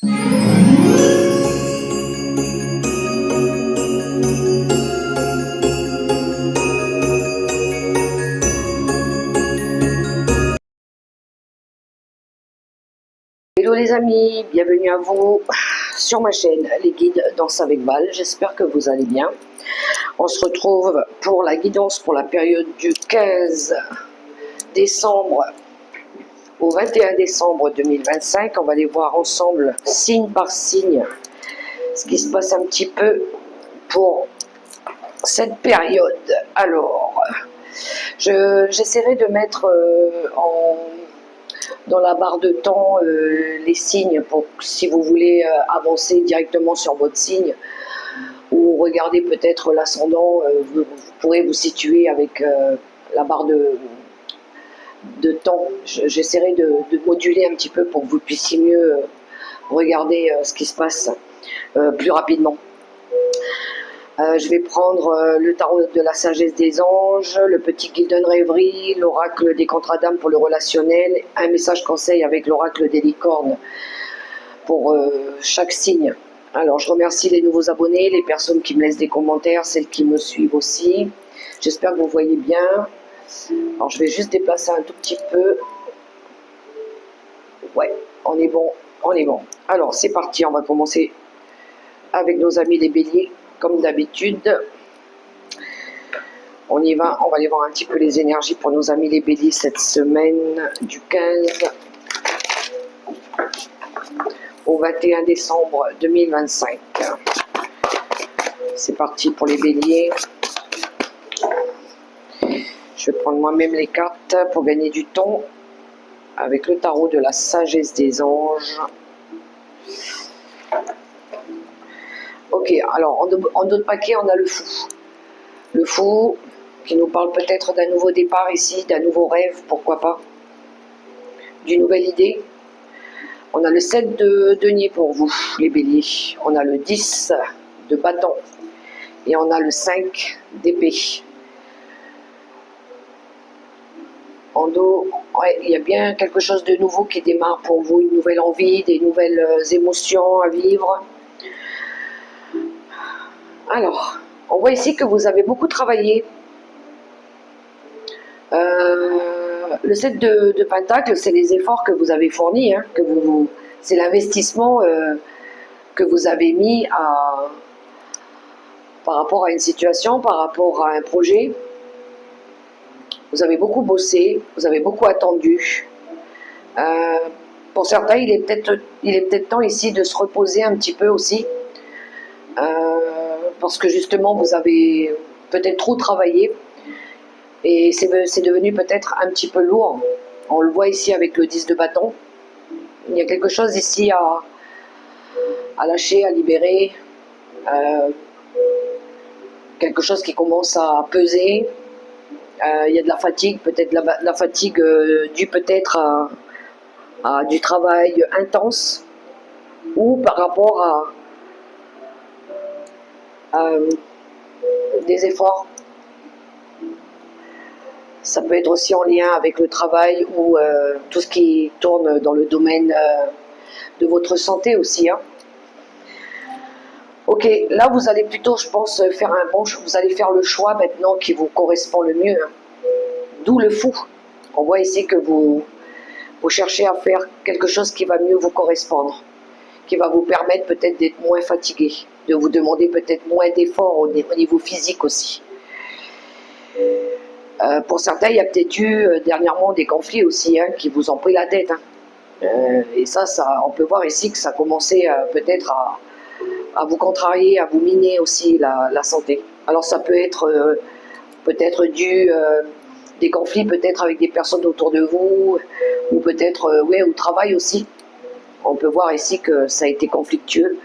Hello les amis, bienvenue à vous sur ma chaîne Les Guides Danse avec Val. J'espère que vous allez bien. On se retrouve pour la guidance pour la période du 15 décembre au 21 décembre 2025. On va aller voir ensemble, signe par signe, ce qui se passe un petit peu pour cette période. Alors, j'essaierai de mettre dans la barre de temps les signes pour si vous voulez avancer directement sur votre signe ou regarder peut-être l'ascendant, vous pourrez vous situer avec la barre de temps. J'essaierai de moduler un petit peu pour que vous puissiez mieux regarder ce qui se passe plus rapidement. Je vais prendre le tarot de la sagesse des anges, le petit Golden Rêverie, l'oracle des contrats d'âme pour le relationnel, un message conseil avec l'oracle des licornes pour chaque signe. Alors je remercie les nouveaux abonnés, les personnes qui me laissent des commentaires, celles qui me suivent aussi. J'espère que vous voyez bien. Alors je vais juste déplacer un tout petit peu. Ouais, on est bon, on est bon. Alors c'est parti, on va commencer avec nos amis les béliers. Comme d'habitude, on y va, on va aller voir un petit peu les énergies pour nos amis les béliers cette semaine du 15 au 21 décembre 2025. C'est parti pour les béliers. Je vais prendre moi-même les cartes pour gagner du temps avec le tarot de la sagesse des anges. Ok, alors en d'autres paquets, on a le fou. Le fou qui nous parle peut-être d'un nouveau départ ici, d'un nouveau rêve, pourquoi pas, d'une nouvelle idée. On a le 7 de denier pour vous, les béliers. On a le 10 de bâton et on a le 5 d'épée. En dos, ouais, il y a bien quelque chose de nouveau qui démarre pour vous, une nouvelle envie, des nouvelles émotions à vivre. Alors, on voit ici que vous avez beaucoup travaillé. Le 7 de Pentacle, c'est les efforts que vous avez fournis, hein, c'est l'investissement que vous avez mis par rapport à une situation, par rapport à un projet. Vous avez beaucoup bossé, vous avez beaucoup attendu. Pour certains, il est peut-être temps ici de se reposer un petit peu aussi. Parce que justement, vous avez peut-être trop travaillé. Et c'est devenu peut-être un petit peu lourd. On le voit ici avec le 10 de bâton. Il y a quelque chose ici à lâcher, à libérer. Quelque chose qui commence à peser. Il y a de la fatigue, peut-être la fatigue due peut-être à du travail intense ou par rapport à des efforts. Ça peut être aussi en lien avec le travail ou tout ce qui tourne dans le domaine de votre santé aussi. Hein. Ok, là vous allez plutôt, je pense, faire vous allez faire le choix maintenant qui vous correspond le mieux. Hein. D'où le fou. On voit ici que vous cherchez à faire quelque chose qui va mieux vous correspondre, qui va vous permettre peut-être d'être moins fatigué, de vous demander peut-être moins d'efforts au niveau physique aussi. Pour certains, il y a peut-être eu dernièrement des conflits aussi hein, qui vous ont pris la tête. Hein. Et ça, on peut voir ici que ça commençait peut-être à vous contrarier, à vous miner aussi la santé. Alors ça peut être peut-être dû des conflits peut-être avec des personnes autour de vous, ou peut-être ouais, au travail aussi. On peut voir ici que ça a été conflictueux.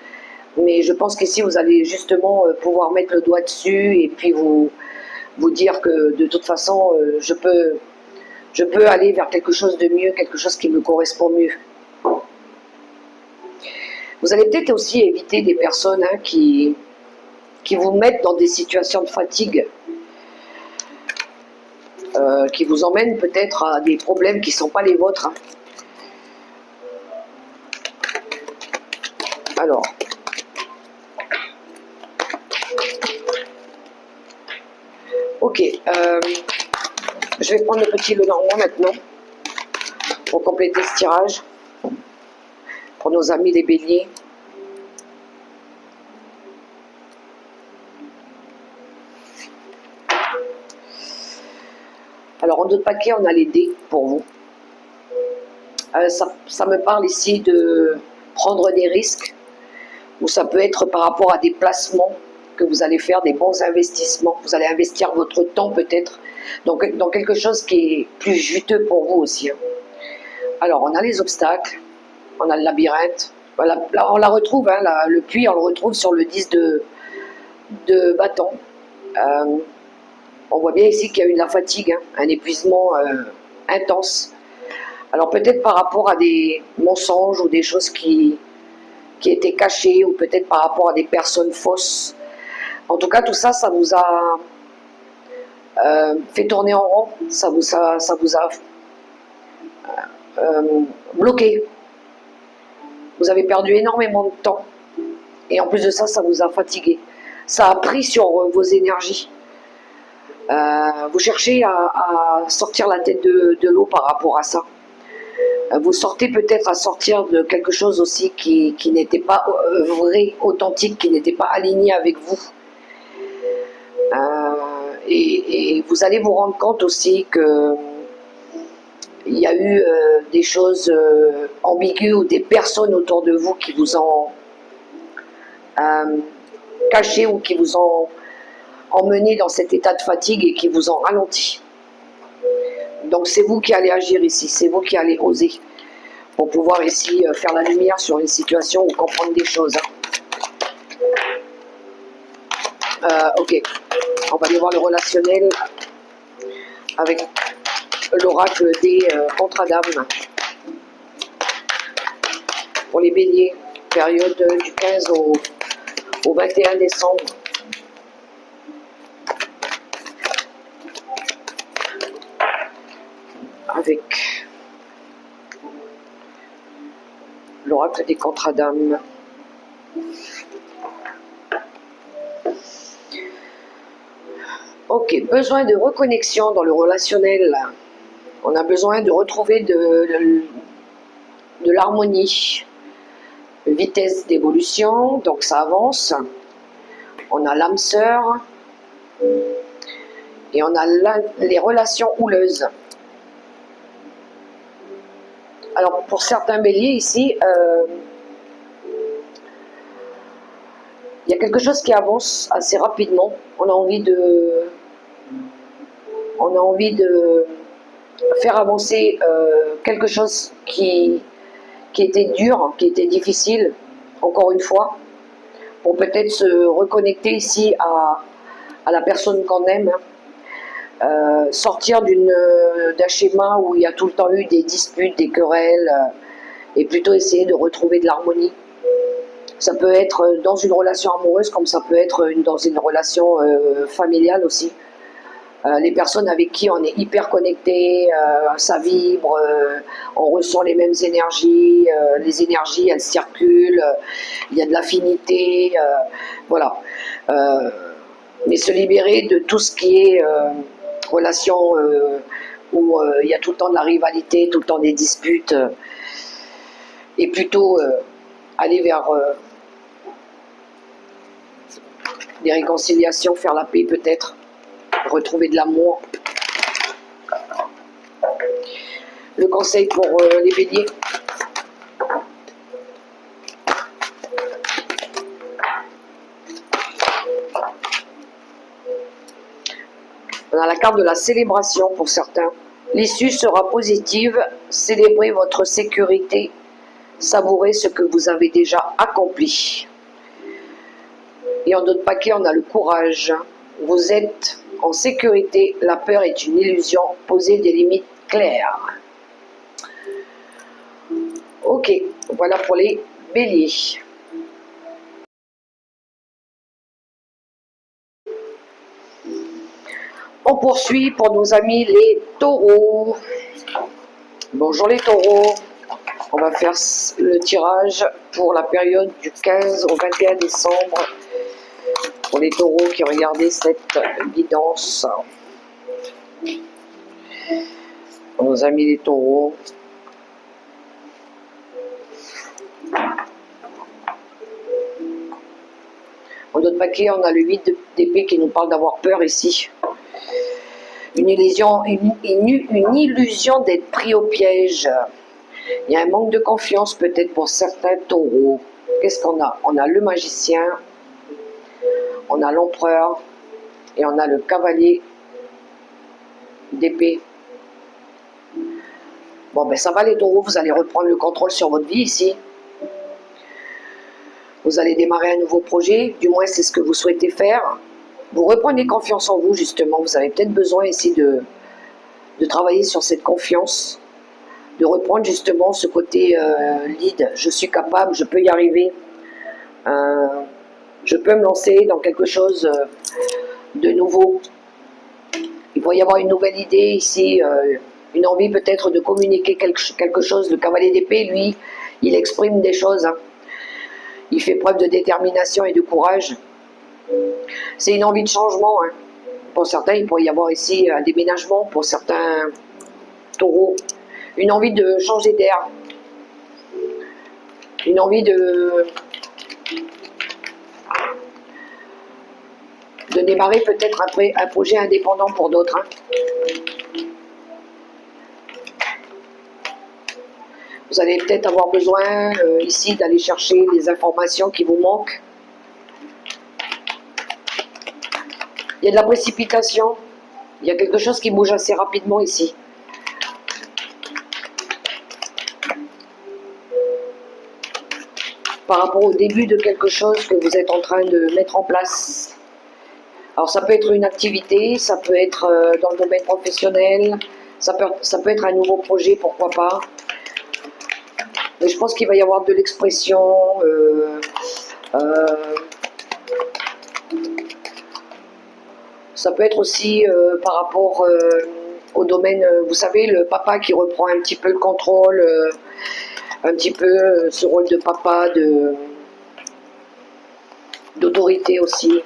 Mais je pense qu'ici, vous allez justement pouvoir mettre le doigt dessus et puis vous dire que de toute façon, je peux aller vers quelque chose de mieux, quelque chose qui me correspond mieux. Vous allez peut-être aussi éviter des personnes hein, qui vous mettent dans des situations de fatigue, qui vous emmènent peut-être à des problèmes qui ne sont pas les vôtres. Hein. Alors, ok, je vais prendre le petit Lenormand maintenant pour compléter ce tirage pour nos amis les béliers. Alors en d'autres paquets, on a les dés pour vous. Ça me parle ici de prendre des risques, ou ça peut être par rapport à des placements que vous allez faire, des bons investissements. Vous allez investir votre temps peut-être dans quelque chose qui est plus juteux pour vous aussi. Alors on a les obstacles, on a le labyrinthe. Voilà, là on la retrouve, hein, le puits, on le retrouve sur le 10 de bâton. On voit bien ici qu'il y a eu de la fatigue, hein, un épuisement intense. Alors peut-être par rapport à des mensonges ou des choses qui étaient cachées, ou peut-être par rapport à des personnes fausses. En tout cas, tout ça, ça vous a fait tourner en rond, ça vous a bloqué. Vous avez perdu énormément de temps. Et en plus de ça, ça vous a fatigué. Ça a pris sur vos énergies. Vous cherchez à sortir la tête de l'eau par rapport à ça. Vous sortez peut-être à sortir de quelque chose aussi qui n'était pas vrai, authentique, qui n'était pas aligné avec vous. Et vous allez vous rendre compte aussi que il y a eu des choses ambiguës, ou des personnes autour de vous qui vous ont caché, ou qui vous ont emmené dans cet état de fatigue et qui vous ont ralenti. Donc c'est vous qui allez agir ici, c'est vous qui allez oser pour pouvoir ici faire la lumière sur une situation ou comprendre des choses. Ok, on va aller voir le relationnel avec l'oracle des contradames pour les béliers, période du 15 au 21 décembre. Avec l'oracle des contradames. Ok, besoin de reconnexion dans le relationnel. On a besoin de retrouver de l'harmonie, vitesse d'évolution, donc ça avance. On a l'âme sœur et on a les relations houleuses. Alors pour certains béliers ici, il y a quelque chose qui avance assez rapidement. On a envie de faire avancer quelque chose qui était dur, qui était difficile, encore une fois, pour peut-être se reconnecter ici à la personne qu'on aime, sortir d'un schéma où il y a tout le temps eu des disputes, des querelles, et plutôt essayer de retrouver de l'harmonie. Ça peut être dans une relation amoureuse, comme ça peut être dans une relation familiale aussi. Les personnes avec qui on est hyper connecté, ça vibre, on ressent les mêmes énergies, les énergies elles circulent, il y a de l'affinité, voilà. Mais se libérer de tout ce qui est relation où il y a tout le temps de la rivalité, tout le temps des disputes, et plutôt aller vers des réconciliations, faire la paix peut-être, retrouver de l'amour. Le conseil pour les béliers. On a la carte de la célébration pour certains. L'issue sera positive, célébrez votre sécurité, savourez ce que vous avez déjà accompli. Et en d'autres paquets, on a le courage. Vous êtes en sécurité, la peur est une illusion, posez des limites claires. Ok, voilà pour les béliers. On poursuit pour nos amis les taureaux. Bonjour les taureaux. On va faire le tirage pour la période du 15 au 21 décembre pour les taureaux qui regardaient cette guidance. On nous a mis les taureaux. En notre paquet, on a le 8 d'épée qui nous parle d'avoir peur ici. Une illusion d'être pris au piège. Il y a un manque de confiance peut-être pour certains taureaux. Qu'est-ce qu'on a? On a le magicien, on a l'empereur et on a le cavalier d'épée. Bon, ben ça va les taureaux, vous allez reprendre le contrôle sur votre vie ici. Vous allez démarrer un nouveau projet, du moins c'est ce que vous souhaitez faire. Vous reprenez confiance en vous justement, vous avez peut-être besoin ici de travailler sur cette confiance, de reprendre justement ce côté lead, je suis capable, je peux y arriver, je peux me lancer dans quelque chose de nouveau. Il va y avoir une nouvelle idée ici, une envie peut-être de communiquer quelque chose. Le cavalier d'épée, lui, il exprime des choses, hein. Il fait preuve de détermination et de courage. C'est une envie de changement, hein. Pour certains, il pourrait y avoir ici un déménagement, pour certains taureaux. Une envie de changer d'air. Une envie de démarrer peut-être un projet indépendant pour d'autres, hein. Vous allez peut-être avoir besoin ici d'aller chercher les informations qui vous manquent. Il y a de la précipitation. Il y a quelque chose qui bouge assez rapidement ici. Par rapport au début de quelque chose que vous êtes en train de mettre en place. Alors ça peut être une activité, ça peut être dans le domaine professionnel, ça peut être un nouveau projet, pourquoi pas. Mais je pense qu'il va y avoir de l'expression, ça peut être aussi par rapport au domaine, vous savez, le papa qui reprend un petit peu le contrôle, un petit peu ce rôle de papa, d'autorité aussi.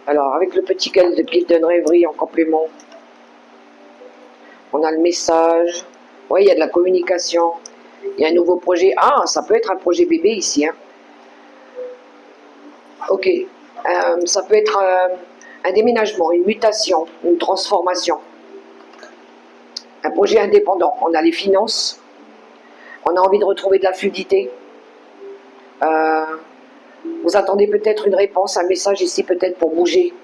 Alors, avec le petit Golden Rêverie en complément, on a le message. Oui, il y a de la communication. Il y a un nouveau projet. Ah, ça peut être un projet bébé ici, hein. Ok. Ça peut être un déménagement, une mutation, une transformation. Un projet indépendant. On a les finances. On a envie de retrouver de la fluidité. Vous attendez peut-être une réponse, un message ici peut-être pour bouger,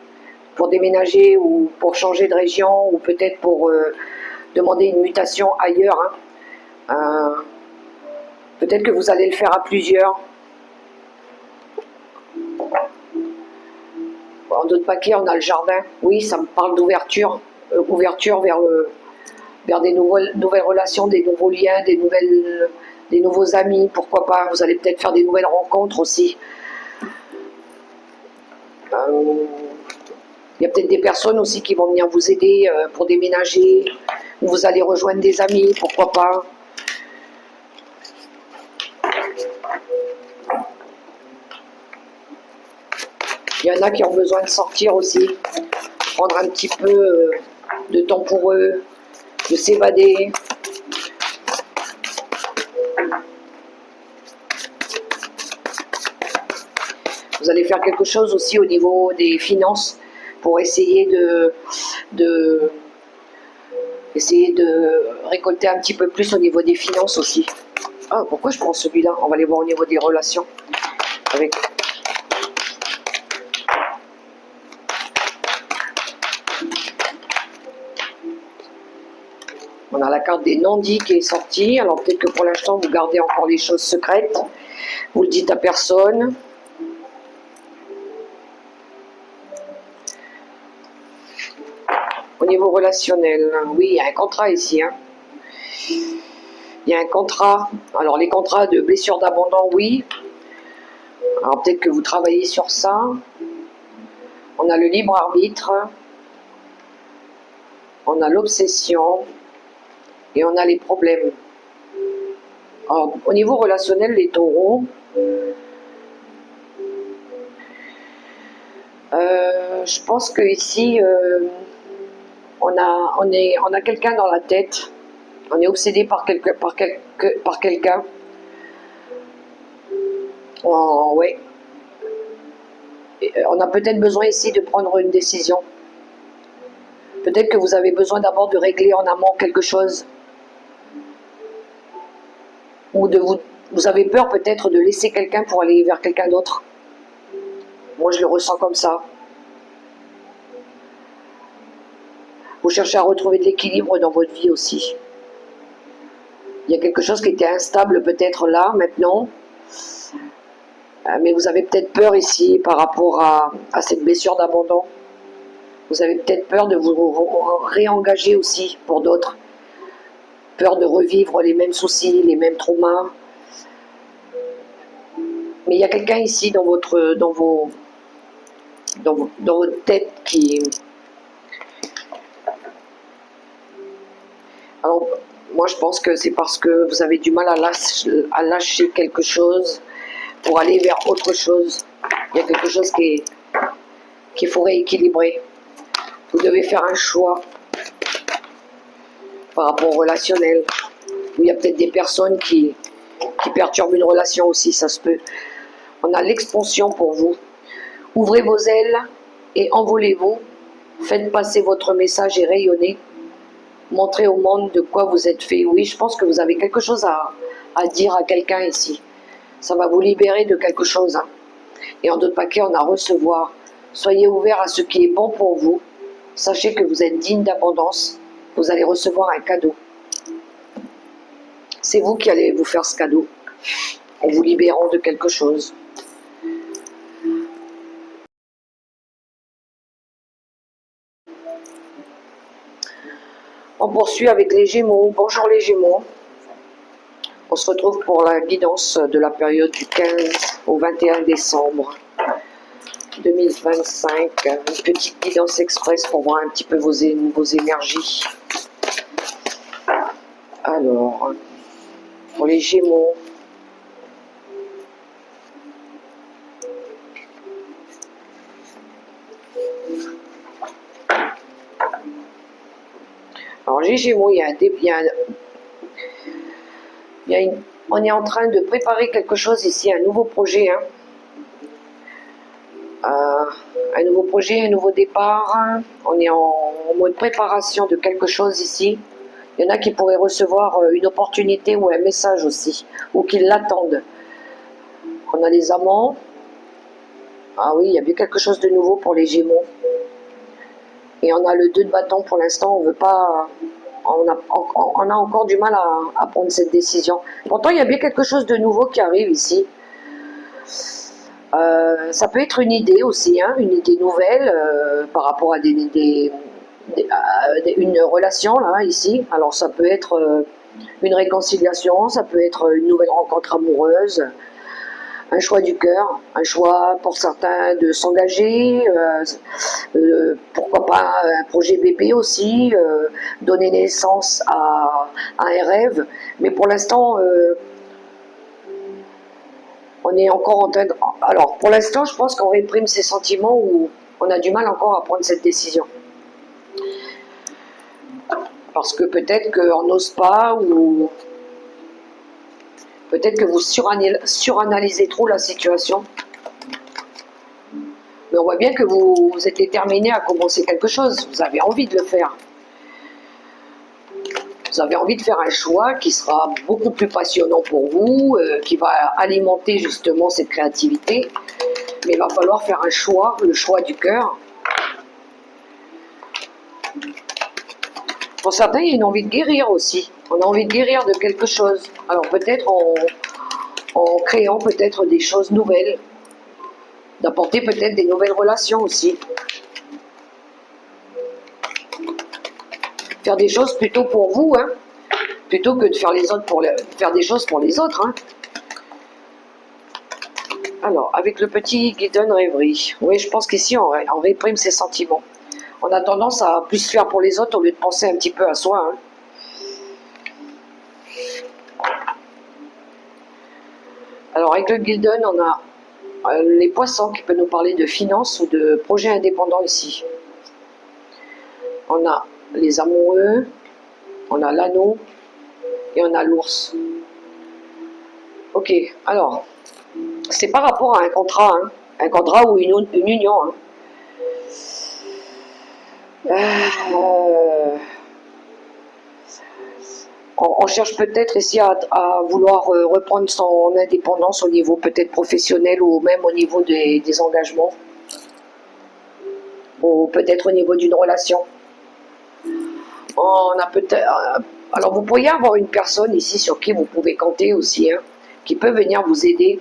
pour déménager ou pour changer de région ou peut-être pour demander une mutation ailleurs, hein. Peut-être que vous allez le faire à plusieurs. En d'autres paquets, on a le jardin. Oui, ça me parle d'ouverture, ouverture vers des nouvelles relations, des nouveaux liens, des nouveaux amis, pourquoi pas. Vous allez peut-être faire des nouvelles rencontres aussi. Il y a peut-être des personnes aussi qui vont venir vous aider pour déménager, ou vous allez rejoindre des amis, pourquoi pas. Il y en a qui ont besoin de sortir aussi, prendre un petit peu de temps pour eux, de s'évader. Vous allez faire quelque chose aussi au niveau des finances pour essayer de récolter un petit peu plus au niveau des finances aussi. Ah, pourquoi je prends celui-là? On va aller voir au niveau des relations avec... On a la carte des non-dits qui est sortie. Alors peut-être que pour l'instant, vous gardez encore les choses secrètes. Vous le dites à personne. Au niveau relationnel, oui, il y a un contrat ici, hein. Il y a un contrat. Alors les contrats de blessure d'abandon, oui. Alors peut-être que vous travaillez sur ça. On a le libre arbitre. On a l'obsession. Et on a les problèmes. Alors, au niveau relationnel, les taureaux, je pense que ici, on a quelqu'un dans la tête. On est obsédé par quelqu'un. Ouais. On a peut-être besoin ici de prendre une décision. Peut-être que vous avez besoin d'abord de régler en amont quelque chose. Ou vous avez peur peut-être de laisser quelqu'un pour aller vers quelqu'un d'autre. Moi, je le ressens comme ça. Vous cherchez à retrouver de l'équilibre dans votre vie aussi. Il y a quelque chose qui était instable peut-être là, maintenant. Mais vous avez peut-être peur ici par rapport à cette blessure d'abandon. Vous avez peut-être peur de vous réengager aussi pour d'autres. Peur de revivre les mêmes soucis, les mêmes traumas. Mais il y a quelqu'un ici dans votre tête qui... Alors, moi je pense que c'est parce que vous avez du mal à lâcher quelque chose pour aller vers autre chose. Il y a quelque chose qu'il faut rééquilibrer. Vous devez faire un choix par rapport au relationnel. Il y a peut-être des personnes qui perturbent une relation aussi, ça se peut. On a l'expansion pour vous. Ouvrez vos ailes et envolez-vous. Faites passer votre message et rayonnez. Montrez au monde de quoi vous êtes fait. Oui, je pense que vous avez quelque chose à dire à quelqu'un ici. Ça va vous libérer de quelque chose. Hein. Et en d'autres paquets, on a recevoir. Soyez ouverts à ce qui est bon pour vous. Sachez que vous êtes digne d'abondance. Vous allez recevoir un cadeau. C'est vous qui allez vous faire ce cadeau. En vous libérant de quelque chose. On poursuit avec les Gémeaux. Bonjour les Gémeaux. On se retrouve pour la guidance de la période du 15 au 21 décembre 2025. Une petite guidance express pour voir un petit peu vos énergies. Alors, pour les Gémeaux, alors les Gémeaux, on est en train de préparer quelque chose ici, un nouveau projet. Hein. Un nouveau projet, un nouveau départ. Hein. On est en mode préparation de quelque chose ici. Il y en a qui pourraient recevoir une opportunité ou un message aussi, ou qui l'attendent. On a les amants. Ah oui, il y a bien quelque chose de nouveau pour les Gémeaux. Et on a le 2 de bâton pour l'instant, on veut pas... On a encore du mal à prendre cette décision. Pourtant, il y a bien quelque chose de nouveau qui arrive ici. Ça peut être une idée aussi, hein, une idée nouvelle par rapport à une relation, là, ici. Alors, ça peut être une réconciliation, ça peut être une nouvelle rencontre amoureuse, un choix du cœur, un choix pour certains de s'engager, pourquoi pas un projet bébé aussi, donner naissance à un rêve. Mais pour l'instant, on est encore en train de... Alors, pour l'instant, je pense qu'on réprime ces sentiments où on a du mal encore à prendre cette décision. Parce que peut-être qu'on n'ose pas ou... Peut-être que vous suranalysez trop la situation. Mais on voit bien que vous êtes déterminé à commencer quelque chose. Vous avez envie de le faire. Vous avez envie de faire un choix qui sera beaucoup plus passionnant pour vous, qui va alimenter justement cette créativité. Mais il va falloir faire un choix, le choix du cœur. Pour certains, il y a une envie de guérir aussi. On a envie de guérir de quelque chose. Alors peut-être en créant peut-être des choses nouvelles. D'apporter peut-être des nouvelles relations aussi. Faire des choses plutôt pour vous, hein, plutôt que de faire faire des choses pour les autres. Hein. Alors, avec le petit guidon rêverie, oui, je pense qu'ici, on réprime ses sentiments. On a tendance à plus faire pour les autres au lieu de penser un petit peu à soi. Hein. Alors avec le Gilden, on a les poissons qui peuvent nous parler de finances ou de projets indépendants ici. On a les amoureux, on a l'anneau et on a l'ours. Ok, alors, c'est par rapport à un contrat ou une union. Hein. On cherche peut-être ici à vouloir reprendre son indépendance au niveau peut-être professionnel ou même au niveau des engagements. Ou peut-être au niveau d'une relation. On a peut-être. Alors vous pourriez avoir une personne ici sur qui vous pouvez compter aussi, hein, qui peut venir vous aider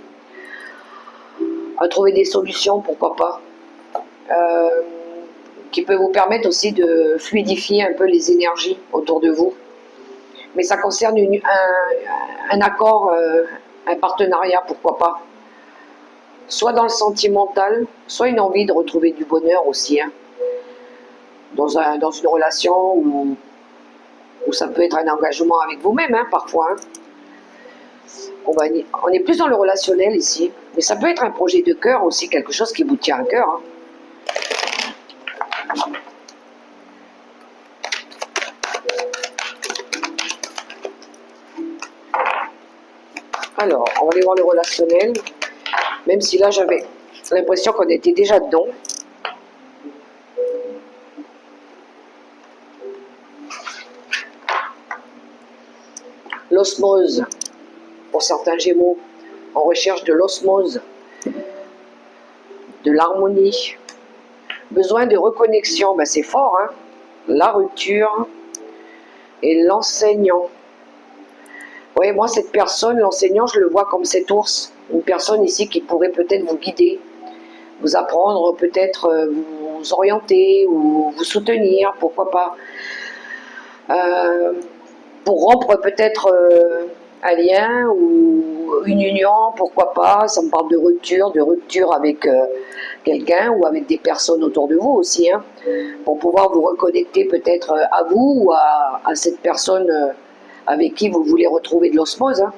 à trouver des solutions, pourquoi pas. Qui peut vous permettre aussi de fluidifier un peu les énergies autour de vous. Mais ça concerne un accord, un partenariat, pourquoi pas. Soit dans le sentimental, soit une envie de retrouver du bonheur aussi, hein, dans une relation où ça peut être un engagement avec vous-même, hein, parfois. Hein. On est plus dans le relationnel ici, mais ça peut être un projet de cœur aussi, quelque chose qui vous tient à cœur. Hein. Alors, on va aller voir le relationnel, même si là j'avais l'impression qu'on était déjà dedans. L'osmose, pour certains Gémeaux, en recherche de l'osmose, de l'harmonie, besoin de reconnexion, ben c'est fort, hein. La rupture et l'enseignant. Oui, moi cette personne, l'enseignant, je le vois comme cet ours, une personne ici qui pourrait peut-être vous guider, vous apprendre, peut-être vous orienter ou vous soutenir, pourquoi pas. Pour rompre peut-être un lien ou une union, pourquoi pas. Ça me parle de rupture avec quelqu'un ou avec des personnes autour de vous aussi, hein, pour pouvoir vous reconnecter peut-être à vous ou à cette personne avec qui vous voulez retrouver de l'osmose. Hein.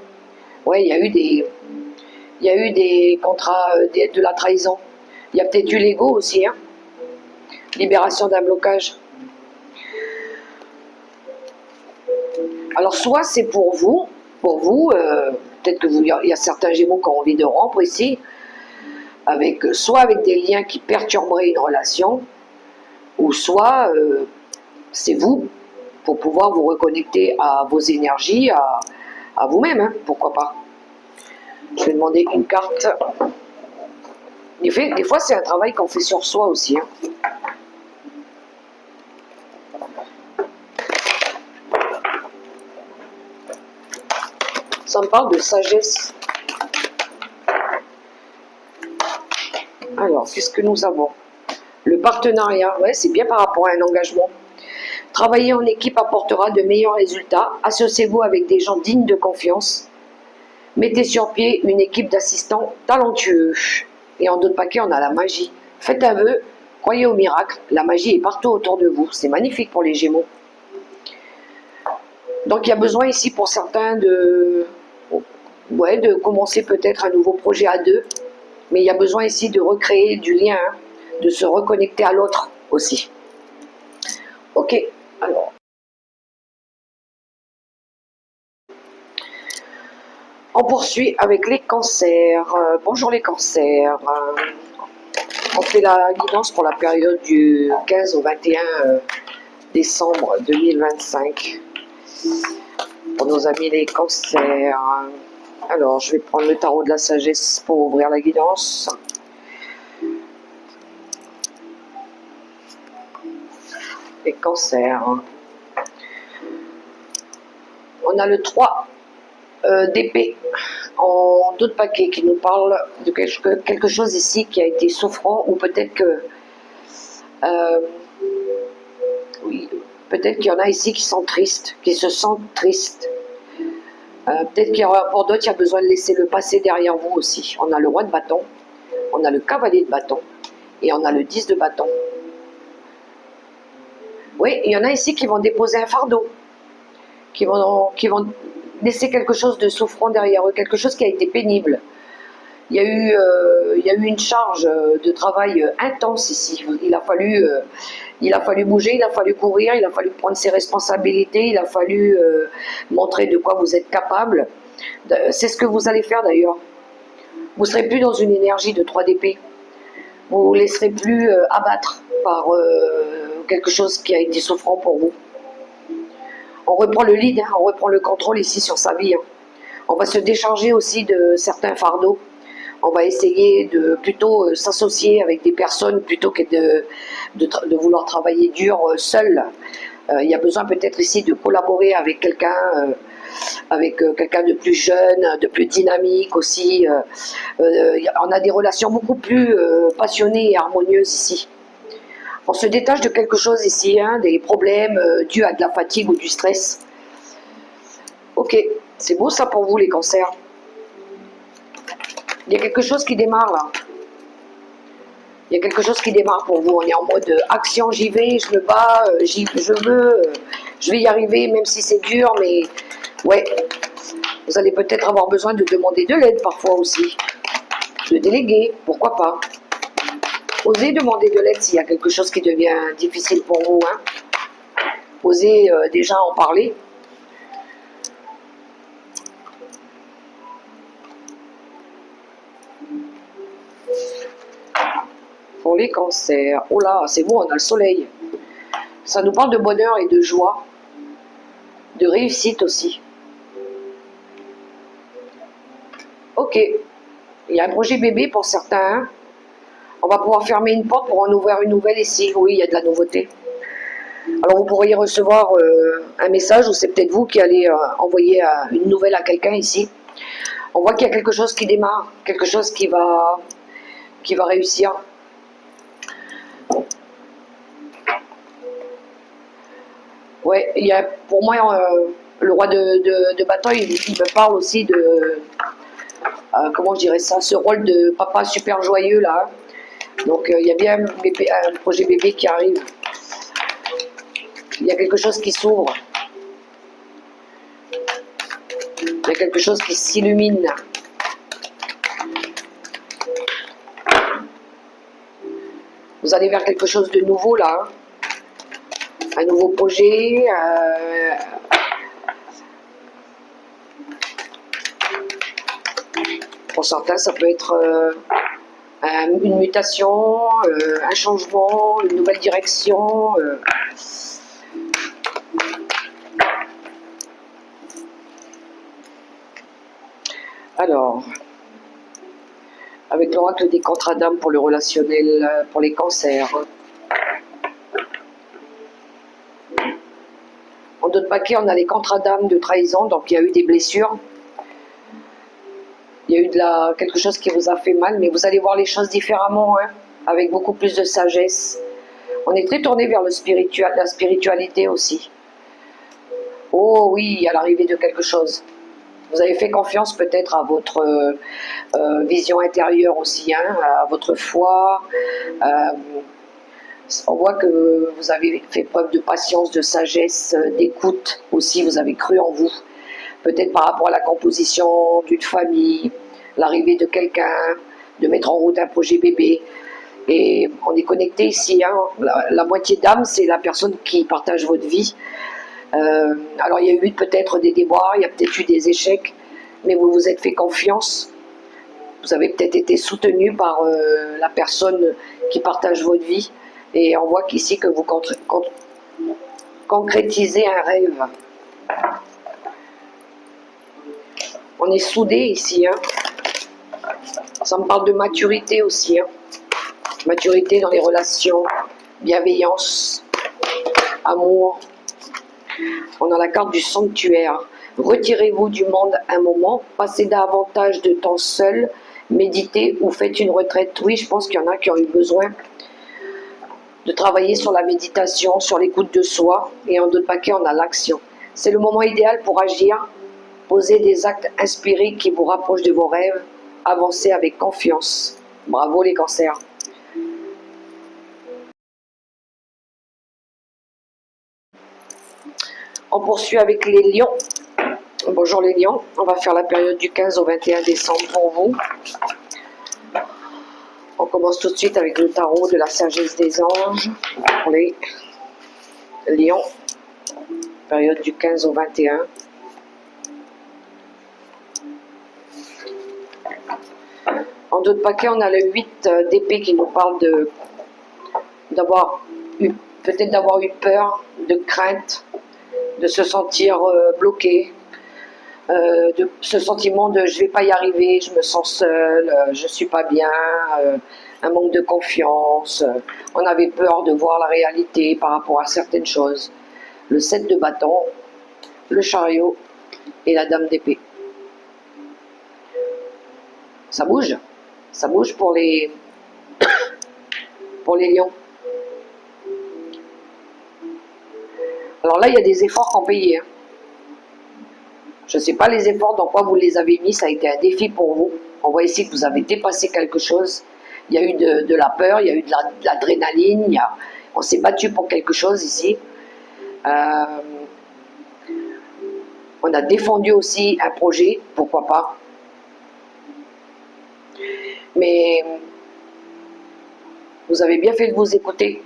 Ouais, il y a eu des contrats de la trahison. Il y a peut-être eu l'ego aussi, hein. Libération d'un blocage. Alors soit c'est pour vous, peut-être que il y a certains Gémeaux qui ont envie de rompre ici, soit avec des liens qui perturberaient une relation, ou soit c'est vous, pour pouvoir vous reconnecter à vos énergies, à vous-même, hein, pourquoi pas. Je vais demander une carte. Des fois c'est un travail qu'on fait sur soi aussi. Hein. Ça me parle de sagesse. Alors, qu'est-ce que nous avons? Le partenariat, ouais, c'est bien par rapport à un engagement. Travailler en équipe apportera de meilleurs résultats. Associez-vous avec des gens dignes de confiance. Mettez sur pied une équipe d'assistants talentueux. Et en d'autres paquets, on a la magie. Faites un vœu, croyez au miracle. La magie est partout autour de vous. C'est magnifique pour les Gémeaux. Donc, il y a besoin ici pour certains de commencer peut-être un nouveau projet à deux. Mais il y a besoin ici de recréer du lien, hein, de se reconnecter à l'autre aussi. Ok, alors. On poursuit avec les cancers. Bonjour les cancers. On fait la guidance pour la période du 15 au 21 décembre 2025. Pour nos amis les cancers. Alors, je vais prendre le tarot de la sagesse pour ouvrir la guidance. Les cancers. On a le 3 d'épée en d'autres paquets qui nous parle de quelque chose ici qui a été souffrant, ou peut-être que oui, peut-être qu'il y en a ici qui sont tristes, qui se sentent tristes. Peut-être qu'il y aura, pour d'autres, il y a besoin de laisser le passé derrière vous aussi. On a le roi de bâton, on a le cavalier de bâton et on a le 10 de bâton. Oui, il y en a ici qui vont déposer un fardeau, qui vont laisser quelque chose de souffrant derrière eux, quelque chose qui a été pénible. il y a eu une charge de travail intense ici. Il a fallu bouger, il a fallu courir, il a fallu prendre ses responsabilités, il a fallu montrer de quoi vous êtes capable. C'est ce que vous allez faire d'ailleurs. Vous ne serez plus dans une énergie de 3DP. Vous ne vous laisserez plus abattre par quelque chose qui a été souffrant pour vous. On reprend le lead, hein, on reprend le contrôle ici sur sa vie. Hein. On va se décharger aussi de certains fardeaux. On va essayer de plutôt s'associer avec des personnes plutôt que de vouloir travailler dur seul. Il y a besoin peut-être ici de collaborer avec quelqu'un de plus jeune, de plus dynamique aussi. On a des relations beaucoup plus passionnées et harmonieuses ici. On se détache de quelque chose ici, hein, des problèmes dus à de la fatigue ou du stress. Ok, c'est beau ça pour vous les cancers. Il y a quelque chose qui démarre là. Il y a quelque chose qui démarre pour vous. On est en mode action, j'y vais, je me bats, je vais y arriver, même si c'est dur, mais ouais. Vous allez peut-être avoir besoin de demander de l'aide parfois aussi. De déléguer, pourquoi pas. Osez demander de l'aide s'il y a quelque chose qui devient difficile pour vous. Hein. Osez déjà en parler. Pour les cancers, oh là, c'est bon, on a le soleil. Ça nous parle de bonheur et de joie, de réussite aussi. Ok, il y a un projet bébé pour certains. Hein. On va pouvoir fermer une porte pour en ouvrir une nouvelle ici. Oui, il y a de la nouveauté. Alors vous pourriez recevoir un message ou c'est peut-être vous qui allez envoyer une nouvelle à quelqu'un ici. On voit qu'il y a quelque chose qui démarre, quelque chose qui va réussir. Ouais, il y a, pour moi, le roi de bâton, il me parle aussi de, comment je dirais ça, ce rôle de papa super joyeux là. Hein. Donc il y a bien un projet bébé qui arrive. Il y a quelque chose qui s'ouvre. Il y a quelque chose qui s'illumine. Vous allez vers quelque chose de nouveau là. Hein. Un nouveau projet. Pour certains, ça peut être une mutation, un changement, une nouvelle direction. Alors, avec l'oracle des contrats d'âme pour le relationnel, pour les cancers. En d'autres paquets, on a les contrats d'âme de trahison, donc il y a eu des blessures. Il y a eu quelque chose qui vous a fait mal, mais vous allez voir les choses différemment, hein, avec beaucoup plus de sagesse. On est très tourné vers la spiritualité aussi. Oh oui, il y a l'arrivée de quelque chose. Vous avez fait confiance peut-être à votre vision intérieure aussi, hein, à votre foi. On voit que vous avez fait preuve de patience, de sagesse, d'écoute aussi, vous avez cru en vous. Peut-être par rapport à la composition d'une famille, l'arrivée de quelqu'un, de mettre en route un projet bébé. Et on est connecté ici, hein. La moitié d'âme, c'est la personne qui partage votre vie. Alors il y a eu peut-être des déboires, il y a peut-être eu des échecs, mais vous vous êtes fait confiance. Vous avez peut-être été soutenu par la personne qui partage votre vie. Et on voit qu'ici que vous concrétisez un rêve. On est soudés ici. Hein. Ça me parle de maturité aussi. Hein. Maturité dans les relations, bienveillance, amour. On a la carte du sanctuaire. Retirez-vous du monde un moment, passez davantage de temps seul, méditez ou faites une retraite. Oui, je pense qu'il y en a qui ont eu besoin de travailler sur la méditation, sur l'écoute de soi. Et en d'autres paquets, on a l'action. C'est le moment idéal pour agir, poser des actes inspirés qui vous rapprochent de vos rêves, avancer avec confiance. Bravo les cancers. On poursuit avec les lions. Bonjour les lions, on va faire la période du 15 au 21 décembre pour vous. On commence tout de suite avec le tarot de la sagesse des anges pour les lions, période du 15 au 21. En dos de paquet, on a le 8 d'épée qui nous parle d'avoir eu, peut-être d'avoir eu peur, de crainte, de se sentir bloqué, de ce sentiment de je vais pas y arriver, je me sens seule, je suis pas bien, un manque de confiance, on avait peur de voir la réalité par rapport à certaines choses. Le 7 de bâton, le chariot et la dame d'épée. Ça bouge pour les lions. Alors là, il y a des efforts qu'on payait. Hein. Je ne sais pas les efforts dans quoi vous les avez mis, ça a été un défi pour vous. On voit ici que vous avez dépassé quelque chose. Il y a eu de la peur, il y a eu de l'adrénaline, on s'est battu pour quelque chose ici. On a défendu aussi un projet, pourquoi pas. Mais vous avez bien fait de vous écouter.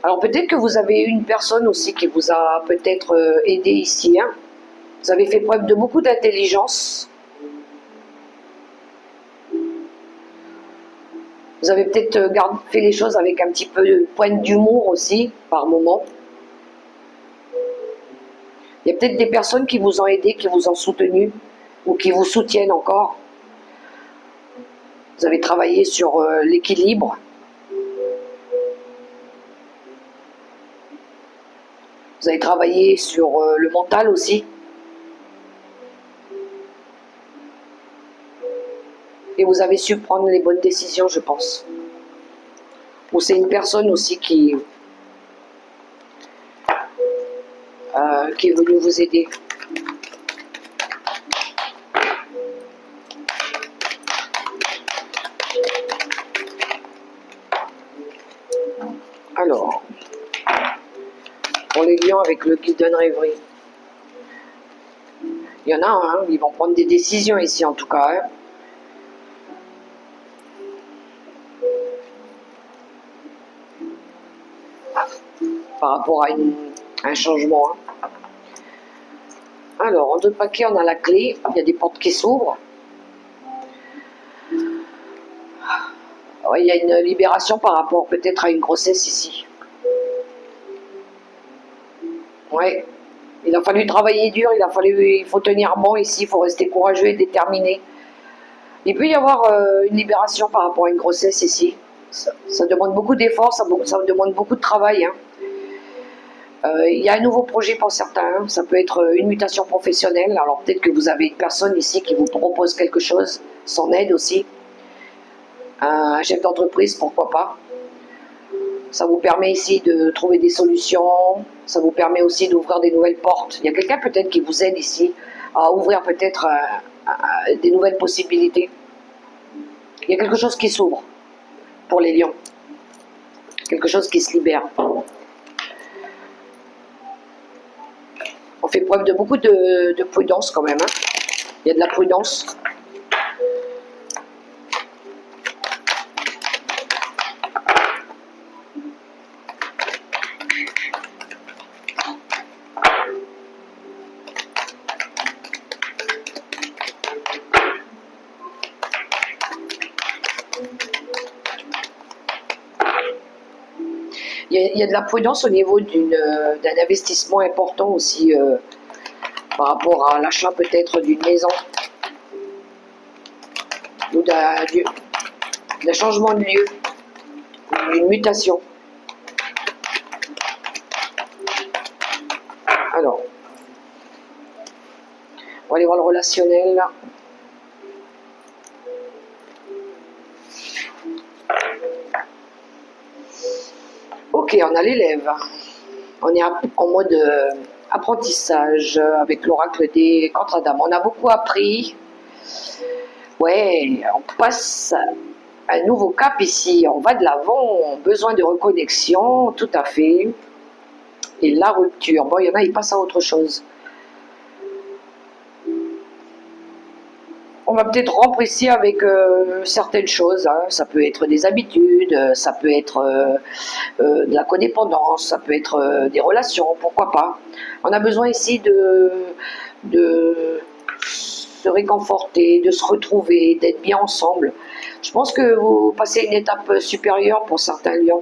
Alors peut-être que vous avez eu une personne aussi qui vous a peut-être aidé ici. Hein. Vous avez fait preuve de beaucoup d'intelligence. Vous avez peut-être fait les choses avec un petit peu de pointe d'humour aussi, par moment. Il y a peut-être des personnes qui vous ont aidé, qui vous ont soutenu, ou qui vous soutiennent encore. Vous avez travaillé sur l'équilibre. Vous avez travaillé sur le mental aussi. Et vous avez su prendre les bonnes décisions, je pense. Ou c'est une personne aussi qui est venue vous aider. Alors, pour les lions avec le guidon rêverie. Il y en a un, hein, ils vont prendre des décisions ici en tout cas. Hein. Par rapport à un changement. Hein. Alors, en deux paquets, on a la clé. Il y a des portes qui s'ouvrent. Il y a une libération par rapport peut-être à une grossesse ici. Ouais. Il a fallu travailler dur, il faut tenir bon ici, il faut rester courageux et déterminé. Il peut y avoir une libération par rapport à une grossesse ici. Ça demande beaucoup d'efforts, ça demande beaucoup de travail. Hein. Il y a un nouveau projet pour certains, hein. Ça peut être une mutation professionnelle. Alors peut-être que vous avez une personne ici qui vous propose quelque chose, son aide aussi. Un chef d'entreprise, pourquoi pas. Ça vous permet ici de trouver des solutions, ça vous permet aussi d'ouvrir des nouvelles portes. Il y a quelqu'un peut-être qui vous aide ici à ouvrir peut-être des nouvelles possibilités. Il y a quelque chose qui s'ouvre pour les lions. Quelque chose qui se libère. On fait preuve de beaucoup de prudence quand même. Hein. Il y a de la prudence. Il y a de la prudence au niveau d'un investissement important aussi par rapport à l'achat peut-être d'une maison ou d'un changement de lieu, d'une mutation. Alors, on va aller voir le relationnel. Ok, on a l'élève. On est en mode apprentissage avec l'oracle des contre-dames. On a beaucoup appris. Ouais, on passe un nouveau cap ici. On va de l'avant. Besoin de reconnexion, tout à fait. Et la rupture. Bon, il y en a, ils passent à autre chose. On va peut-être rompre ici avec certaines choses, hein. Ça peut être des habitudes, ça peut être de la codépendance, ça peut être des relations, pourquoi pas. On a besoin ici de se réconforter, de se retrouver, d'être bien ensemble. Je pense que vous passez une étape supérieure pour certains lions.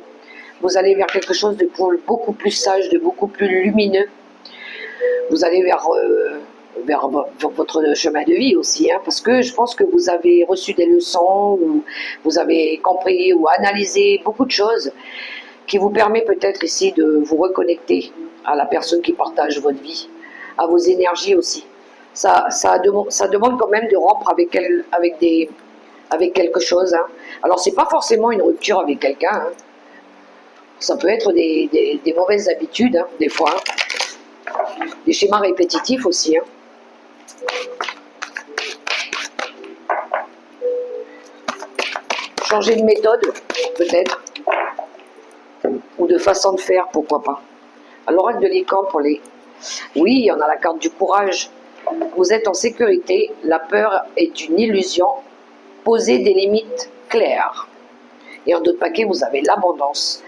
Vous allez vers quelque chose de beaucoup plus sage, de beaucoup plus lumineux. Vous allez vers votre chemin de vie aussi, hein, parce que je pense que vous avez reçu des leçons, ou vous avez compris ou analysé beaucoup de choses qui vous permet peut-être ici de vous reconnecter à la personne qui partage votre vie, à vos énergies aussi. Ça demande quand même de rompre avec quelque chose, hein. Alors c'est pas forcément une rupture avec quelqu'un, hein. Ça peut être des mauvaises habitudes, hein, des fois, hein. Des schémas répétitifs aussi, hein. Changer de méthode, peut-être, ou de façon de faire, pourquoi pas. Alors, l'oracle de l'Écan pour les... Oui, on a la carte du courage. Vous êtes en sécurité, la peur est une illusion. Posez des limites claires. Et en d'autres paquets, vous avez l'abondance.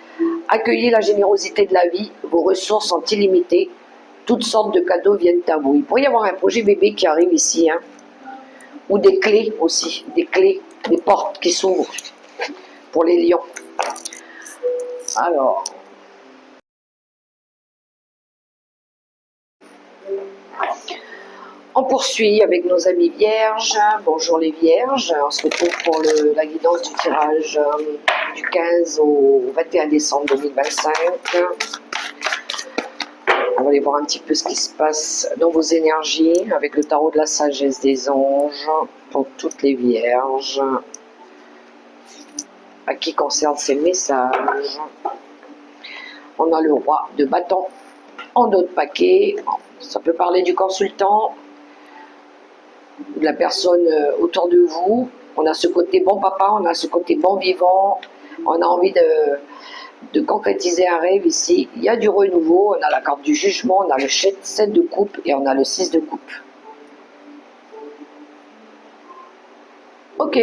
Accueillez la générosité de la vie, vos ressources sont illimitées. Toutes sortes de cadeaux viennent à vous. Il pourrait y avoir un projet bébé qui arrive ici, hein. Ou des clés aussi, des clés, des portes qui s'ouvrent pour les lions. Alors, on poursuit avec nos amis vierges. Bonjour les vierges, on se retrouve pour la guidance du tirage du 15 au 21 décembre 2025. On va aller voir un petit peu ce qui se passe dans vos énergies avec le tarot de la sagesse des anges pour toutes les vierges. À qui concerne ces messages? On a le roi de bâton en d'autres paquets. Ça peut parler du consultant, de la personne autour de vous. On a ce côté bon papa, on a ce côté bon vivant. On a envie de concrétiser un rêve ici. Il y a du renouveau, on a la carte du jugement, on a le 7 de coupe et on a le 6 de coupe. Ok.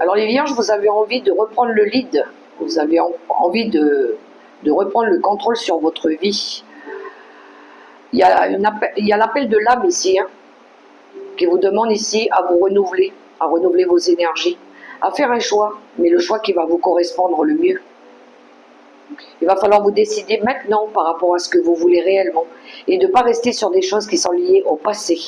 Alors les vierges, vous avez envie de reprendre le lead. Vous avez envie de reprendre le contrôle sur votre vie. Il y a l'appel de l'âme ici, hein, qui vous demande ici à vous renouveler, à renouveler vos énergies, à faire un choix, mais le choix qui va vous correspondre le mieux. Il va falloir vous décider maintenant par rapport à ce que vous voulez réellement et de ne pas rester sur des choses qui sont liées au passé.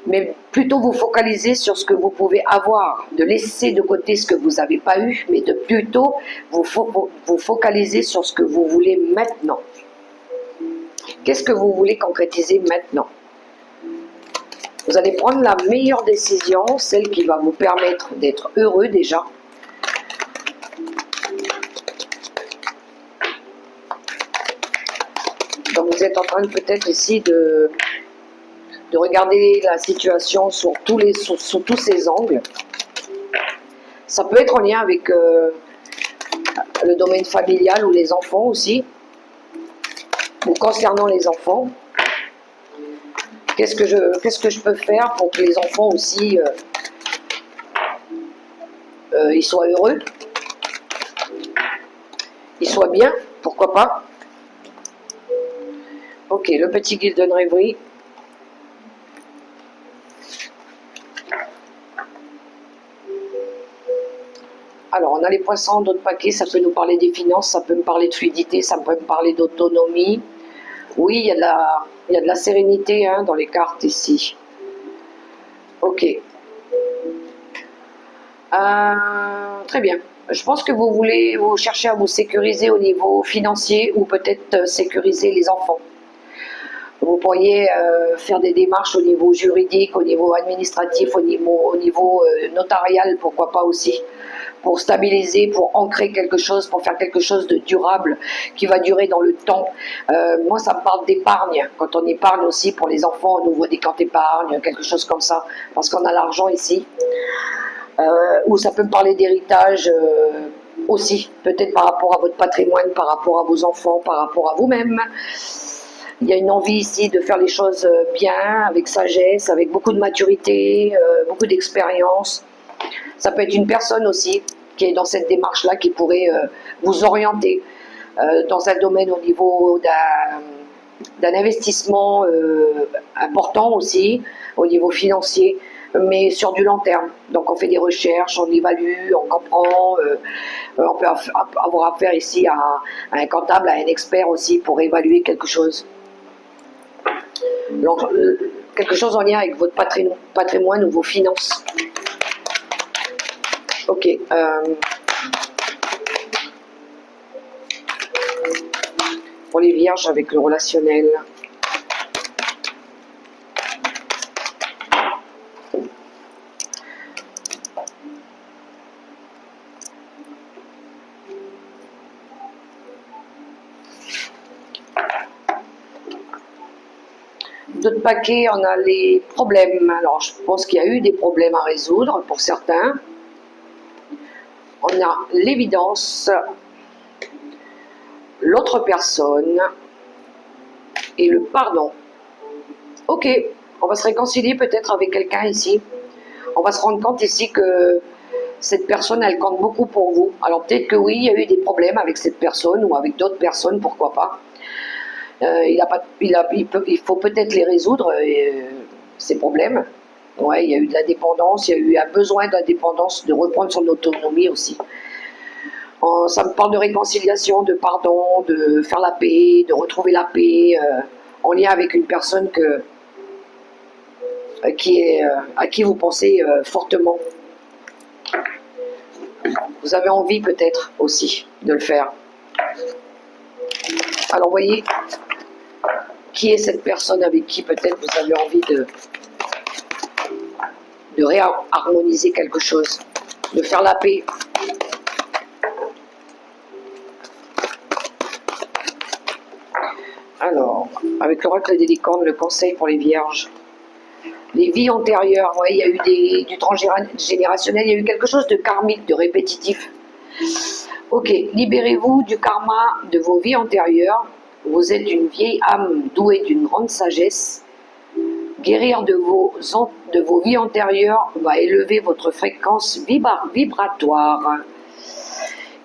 Mais plutôt vous focaliser sur ce que vous pouvez avoir, de laisser de côté ce que vous n'avez pas eu, mais de plutôt vous focaliser sur ce que vous voulez maintenant. Qu'est-ce que vous voulez concrétiser maintenant? Vous allez prendre la meilleure décision, celle qui va vous permettre d'être heureux déjà. Donc vous êtes en train peut-être ici de regarder la situation sous tous ses angles. Ça peut être en lien avec le domaine familial ou les enfants aussi, ou concernant les enfants. Qu'est-ce que je peux faire pour que les enfants aussi ils soient heureux, ils soient bien, pourquoi pas. Ok, le petit Golden Reverie. Alors, on a les poissons, d'autres paquets, ça peut nous parler des finances, ça peut me parler de fluidité, ça peut me parler d'autonomie. Oui, il y a de la sérénité, hein, dans les cartes ici. Ok. Très bien. Je pense que vous cherchez à vous sécuriser au niveau financier ou peut-être sécuriser les enfants. Vous pourriez faire des démarches au niveau juridique, au niveau administratif, au niveau notarial, pourquoi pas aussi, pour stabiliser, pour ancrer quelque chose, pour faire quelque chose de durable, qui va durer dans le temps. Moi, ça me parle d'épargne. Quand on épargne aussi pour les enfants, on ouvre des comptes épargne, quelque chose comme ça, parce qu'on a l'argent ici. Ou ça peut me parler d'héritage aussi, peut-être par rapport à votre patrimoine, par rapport à vos enfants, par rapport à vous-même. Il y a une envie ici de faire les choses bien, avec sagesse, avec beaucoup de maturité, beaucoup d'expérience. Ça peut être une personne aussi qui est dans cette démarche-là, qui pourrait vous orienter dans un domaine au niveau d'un investissement important aussi, au niveau financier, mais sur du long terme. Donc on fait des recherches, on évalue, on comprend, on peut avoir affaire ici à un comptable, à un expert aussi pour évaluer quelque chose. Donc, quelque chose en lien avec votre patrimoine ou vos finances. Ok. Pour les vierges avec le relationnel. D'autres paquets, on a les problèmes. Alors, je pense qu'il y a eu des problèmes à résoudre pour certains. On a l'évidence, l'autre personne et le pardon. Ok, on va se réconcilier peut-être avec quelqu'un ici. On va se rendre compte ici que cette personne, elle compte beaucoup pour vous. Alors peut-être que oui, il y a eu des problèmes avec cette personne ou avec d'autres personnes, pourquoi pas. Il faut peut-être les résoudre, ces problèmes. Ouais, il y a eu de la dépendance, il y a eu un besoin d'indépendance, de reprendre son autonomie aussi. Ça me parle de réconciliation, de pardon, de faire la paix, de retrouver la paix en lien avec une personne à qui vous pensez fortement. Vous avez envie peut-être aussi de le faire. Alors voyez, qui est cette personne avec qui peut-être vous avez envie de réharmoniser quelque chose, de faire la paix. Alors, avec l'oracle des licornes, le conseil pour les vierges. Les vies antérieures, ouais, il y a eu du transgénérationnel, il y a eu quelque chose de karmique, de répétitif. Ok, libérez-vous du karma de vos vies antérieures. Vous êtes une vieille âme douée d'une grande sagesse. Guérir de vos vies antérieures va élever votre fréquence vibratoire.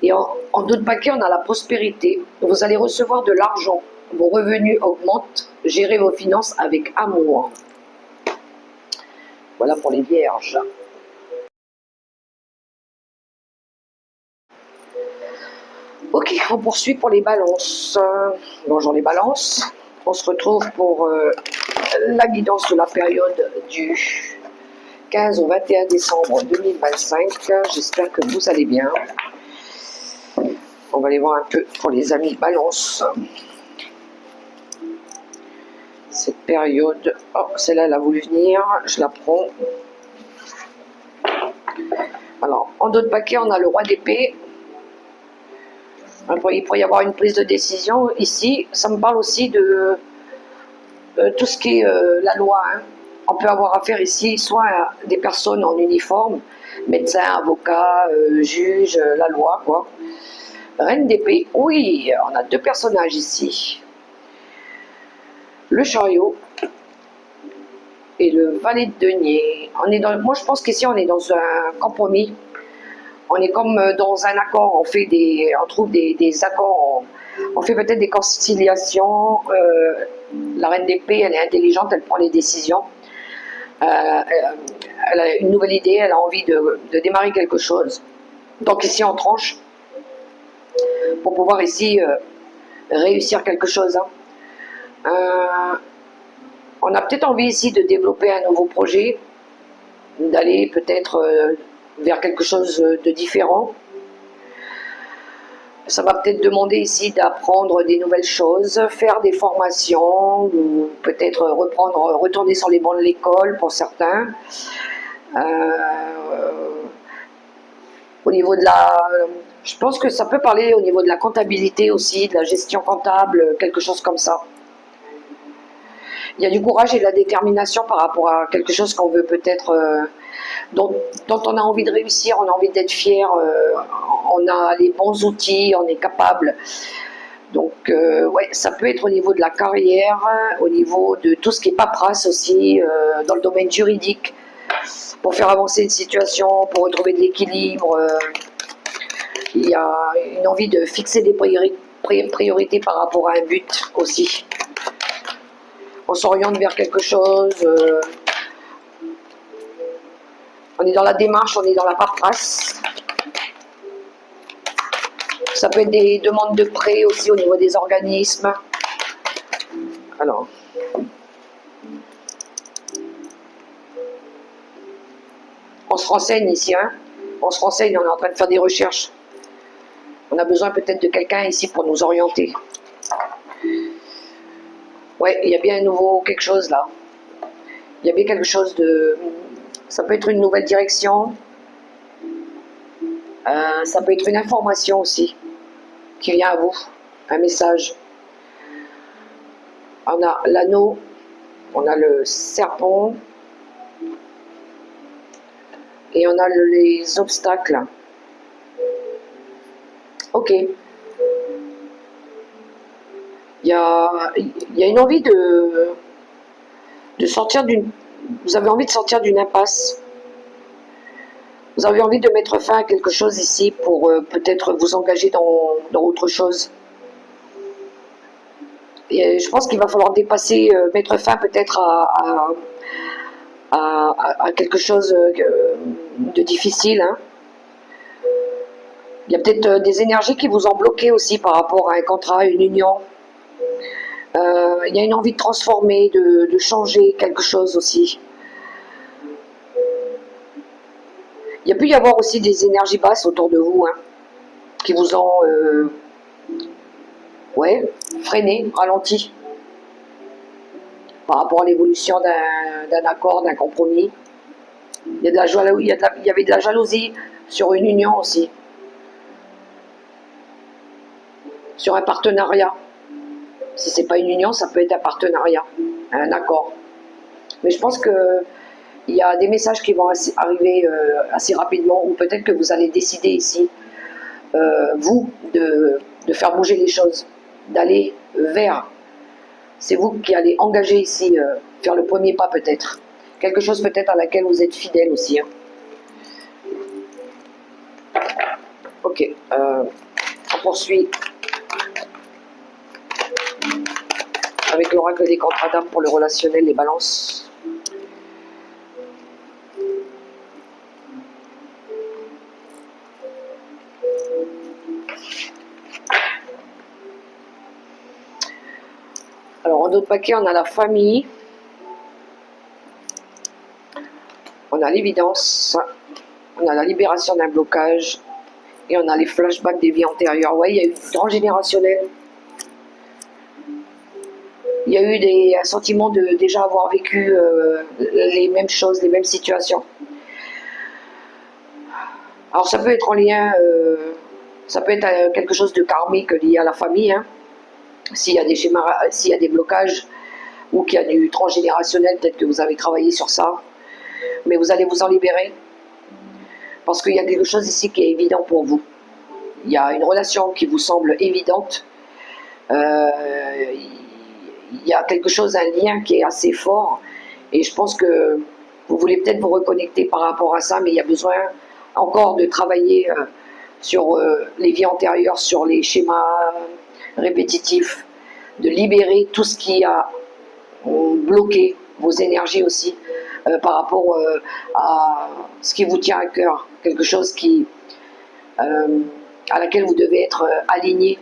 Et en d'autres paquets, on a la prospérité. Vous allez recevoir de l'argent. Vos revenus augmentent. Gérez vos finances avec amour. Voilà pour les vierges. Ok, on poursuit pour les balances. Bonjour les balances. On se retrouve pour la guidance de la période du 15 au 21 décembre 2025. J'espère que vous allez bien. On va aller voir un peu pour les amis balance. Cette période, oh, celle-là, elle a voulu venir, je la prends. Alors, en d'autres paquets, on a le roi d'épée. Il pourrait y avoir une prise de décision ici. Ça me parle aussi de tout ce qui est la loi. Hein. On peut avoir affaire ici soit à des personnes en uniforme, médecins, avocats, juges, la loi, quoi. Reine d'épée, oui, on a deux personnages ici. Le chariot et le valet de denier. Moi, je pense qu'ici, on est dans un compromis. On est comme dans un accord. On trouve des accords. On fait peut-être des conciliations. La reine d'épée, elle est intelligente, elle prend les décisions. Elle a une nouvelle idée, elle a envie de démarrer quelque chose. Donc ici, on tranche pour pouvoir ici réussir quelque chose. On a peut-être envie ici de développer un nouveau projet, d'aller peut-être vers quelque chose de différent. Ça va peut-être demander ici d'apprendre des nouvelles choses, faire des formations, ou peut-être retourner sur les bancs de l'école pour certains. Au niveau de je pense que ça peut parler au niveau de la comptabilité aussi, de la gestion comptable, quelque chose comme ça. Il y a du courage et de la détermination par rapport à quelque chose qu'on veut peut-être, dont on a envie de réussir, on a envie d'être fier, on a les bons outils, on est capable. Donc ouais, ça peut être au niveau de la carrière, au niveau de tout ce qui est paperasse aussi, dans le domaine juridique, pour faire avancer une situation, pour retrouver de l'équilibre. Il y a une envie de fixer des priorités par rapport à un but aussi. On s'oriente vers quelque chose. On est dans la démarche, on est dans la paperasse. Ça peut être des demandes de prêt aussi au niveau des organismes. Alors, on se renseigne ici, hein. On se renseigne, on est en train de faire des recherches. On a besoin peut-être de quelqu'un ici pour nous orienter. Ouais, il y a bien un nouveau quelque chose là. Il y a bien quelque chose de... Ça peut être une nouvelle direction. Ça peut être une information aussi qui vient à vous. Un message. On a l'anneau. On a le serpent. Et on a les obstacles. Ok. Il y a une envie de sortir d'une... Vous avez envie de sortir d'une impasse. Vous avez envie de mettre fin à quelque chose ici pour peut-être vous engager dans autre chose. Et je pense qu'il va falloir dépasser, mettre fin peut-être à quelque chose de difficile. Hein. Il y a peut-être des énergies qui vous ont bloqué aussi par rapport à un contrat, une union. Il y a une envie de transformer, de changer quelque chose aussi. Il y a pu y avoir aussi des énergies basses autour de vous, hein, qui vous ont freiné, ralenti par rapport à l'évolution d'un accord, d'un compromis. Il y avait de la jalousie sur une union aussi, sur un partenariat. Si c'est pas une union, ça peut être un partenariat, un accord. Mais je pense que il y a des messages qui vont arriver assez rapidement, ou peut-être que vous allez décider ici, vous, de faire bouger les choses, d'aller vers. C'est vous qui allez engager ici, faire le premier pas peut-être. Quelque chose peut-être à laquelle vous êtes fidèle aussi. Hein. Ok, on poursuit avec l'oracle des contrats d'âme pour le relationnel, les balances. Alors, en d'autres paquets, on a la famille, on a l'évidence, on a la libération d'un blocage, et on a les flashbacks des vies antérieures. Ouais, il y a eu du transgénérationnel. Il y a eu un sentiment de déjà avoir vécu les mêmes choses, les mêmes situations. Alors, ça peut être en lien, ça peut être quelque chose de karmique lié à la famille, hein. S'il y a des schémas, s'il y a des blocages ou qu'il y a du transgénérationnel, peut-être que vous avez travaillé sur ça, mais vous allez vous en libérer parce qu'il y a quelque chose ici qui est évident pour vous. Il y a une relation qui vous semble évidente. Il y a quelque chose, un lien qui est assez fort, et je pense que vous voulez peut-être vous reconnecter par rapport à ça, mais il y a besoin encore de travailler sur les vies antérieures, sur les schémas répétitifs, de libérer tout ce qui a bloqué vos énergies aussi par rapport à ce qui vous tient à cœur, quelque chose qui, à laquelle vous devez être aligné.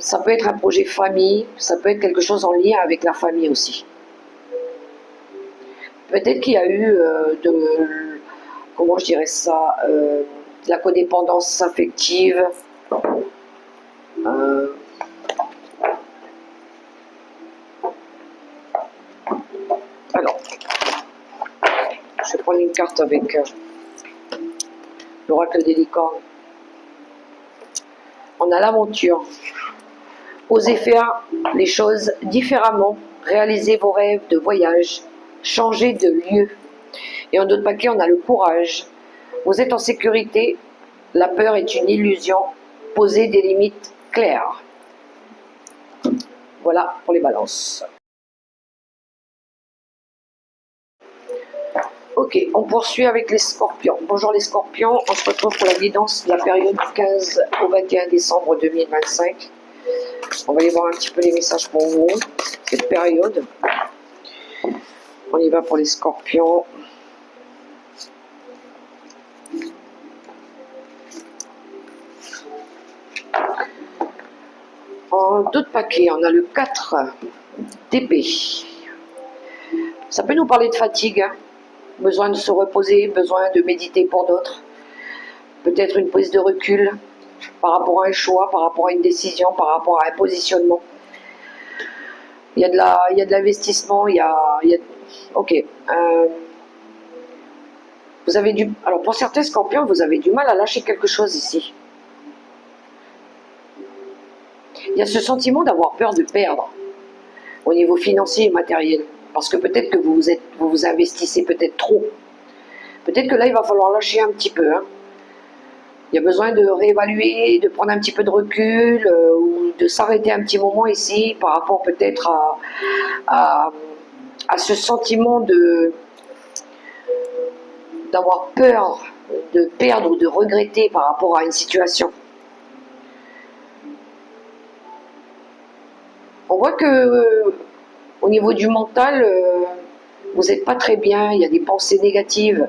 Ça peut être un projet famille, ça peut être quelque chose en lien avec la famille aussi. Peut-être qu'il y a eu comment je dirais ça, de la codépendance affective. Alors, je vais prendre une carte avec l'oracle des licornes. On a l'aventure. Osez faire les choses différemment, réalisez vos rêves de voyage, changez de lieu. Et en d'autres paquets, on a le courage. Vous êtes en sécurité, la peur est une illusion, posez des limites claires. Voilà pour les balances. Ok, on poursuit avec les scorpions. Bonjour les scorpions, on se retrouve pour la guidance de la période du 15 au 21 décembre 2025. On va aller voir un petit peu les messages pour vous, cette période. On y va pour les scorpions. En d'autres paquets, on a le 4 d'épée. Ça peut nous parler de fatigue, hein. Besoin de se reposer, besoin de méditer pour d'autres. Peut-être une prise de recul par rapport à un choix, par rapport à une décision, par rapport à un positionnement. Il y a de l'investissement, ok. Vous avez alors pour certains scorpions, vous avez du mal à lâcher quelque chose ici. Il y a ce sentiment d'avoir peur de perdre au niveau financier et matériel. Parce que peut-être que vous vous investissez peut-être trop. Peut-être que là, il va falloir lâcher un petit peu. Hein. Il y a besoin de réévaluer, de prendre un petit peu de recul, ou de s'arrêter un petit moment ici par rapport peut-être à ce sentiment d'avoir peur de perdre ou de regretter par rapport à une situation. On voit que au niveau du mental, vous n'êtes pas très bien, il y a des pensées négatives.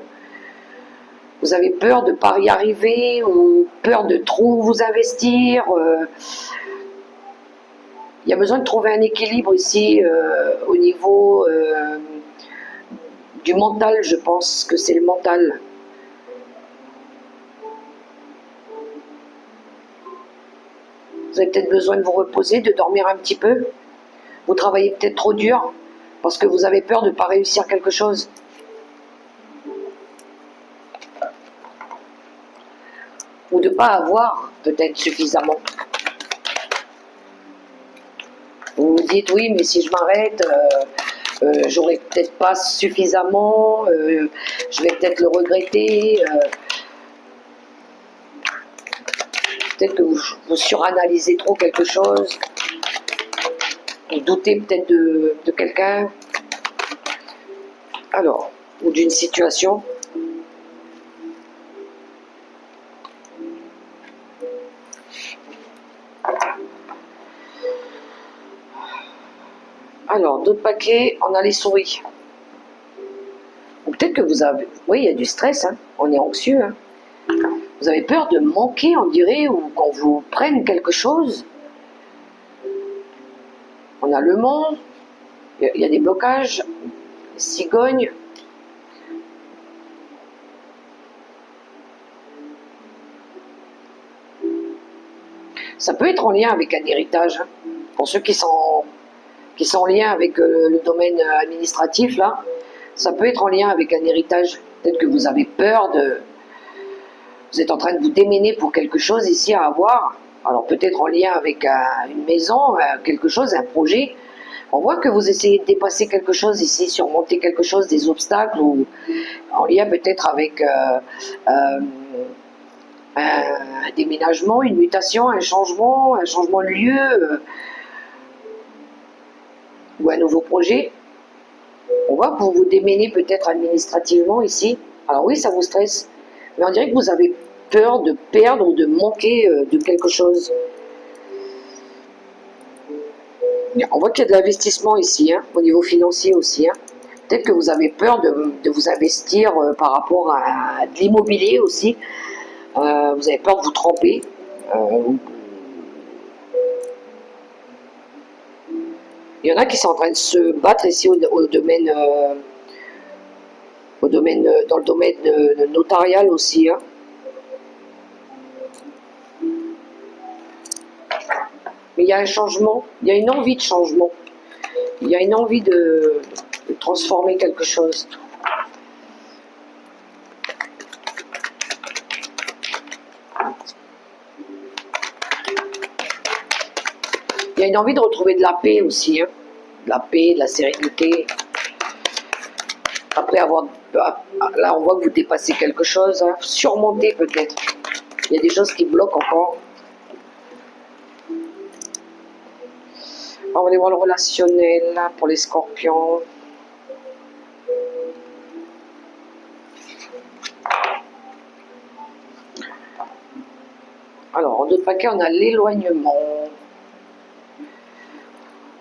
Vous avez peur de ne pas y arriver ou peur de trop vous investir. Il y a besoin de trouver un équilibre ici au niveau du mental, je pense que c'est le mental. Vous avez peut-être besoin de vous reposer, de dormir un petit peu. Vous travaillez peut-être trop dur parce que vous avez peur de ne pas réussir quelque chose. Ou de ne pas avoir peut-être suffisamment. Vous vous dites oui, mais si je m'arrête, j'aurai peut-être pas suffisamment, je vais peut-être le regretter. Peut-être que vous suranalysez trop quelque chose. Vous doutez peut-être de quelqu'un. Alors, ou d'une situation. Alors, d'autres paquets, on a les souris. Ou peut-être que vous avez... Oui, il y a du stress, hein. On est anxieux. Hein. Vous avez peur de manquer, on dirait, ou qu'on vous prenne quelque chose. On a le mont, il y a des blocages, cigogne. Ça peut être en lien avec un héritage. Hein. Pour ceux qui sont en lien avec le domaine administratif, là, ça peut être en lien avec un héritage. Peut-être que vous avez peur de... Vous êtes en train de vous démener pour quelque chose ici à avoir. Alors peut-être en lien avec une maison, quelque chose, un projet. On voit que vous essayez de dépasser quelque chose ici, surmonter quelque chose, des obstacles, ou en lien peut-être avec un déménagement, une mutation, un changement de lieu, ou un nouveau projet. On voit que vous vous démenez peut-être administrativement ici. Alors oui, ça vous stresse, mais on dirait que vous avez peur de perdre ou de manquer de quelque chose. On voit qu'il y a de l'investissement ici, hein, au niveau financier aussi. Hein. Peut-être que vous avez peur de vous investir par rapport à de l'immobilier aussi. Vous avez peur de vous tromper. Il y en a qui sont en train de se battre ici au domaine, dans le domaine notarial aussi. Hein. Mais il y a un changement, il y a une envie de changement. Il y a une envie de transformer quelque chose. Il y a une envie de retrouver de la paix aussi. Hein. De la paix, de la sérénité. Après avoir... Là, on voit que vous dépassez quelque chose. Hein. Surmonter peut-être. Il y a des choses qui bloquent encore. On va aller voir le relationnel là, pour les scorpions. Alors, en d'autres paquets, on a l'éloignement.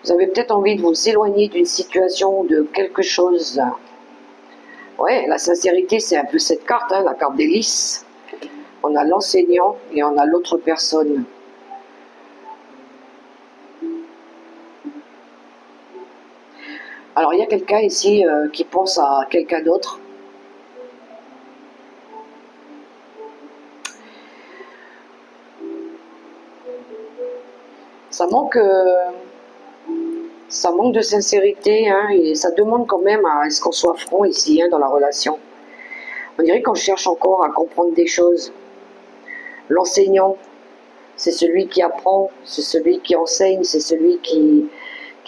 Vous avez peut-être envie de vous éloigner d'une situation, de quelque chose. Ouais, la sincérité, c'est un peu cette carte, hein, la carte des lys. On a l'enseignant et on a l'autre personne. Alors, il y a quelqu'un ici qui pense à quelqu'un d'autre. Ça manque de sincérité, hein, et ça demande quand même à ce qu'on soit franc ici, hein, dans la relation. On dirait qu'on cherche encore à comprendre des choses. L'enseignant, c'est celui qui apprend, c'est celui qui enseigne, c'est celui qui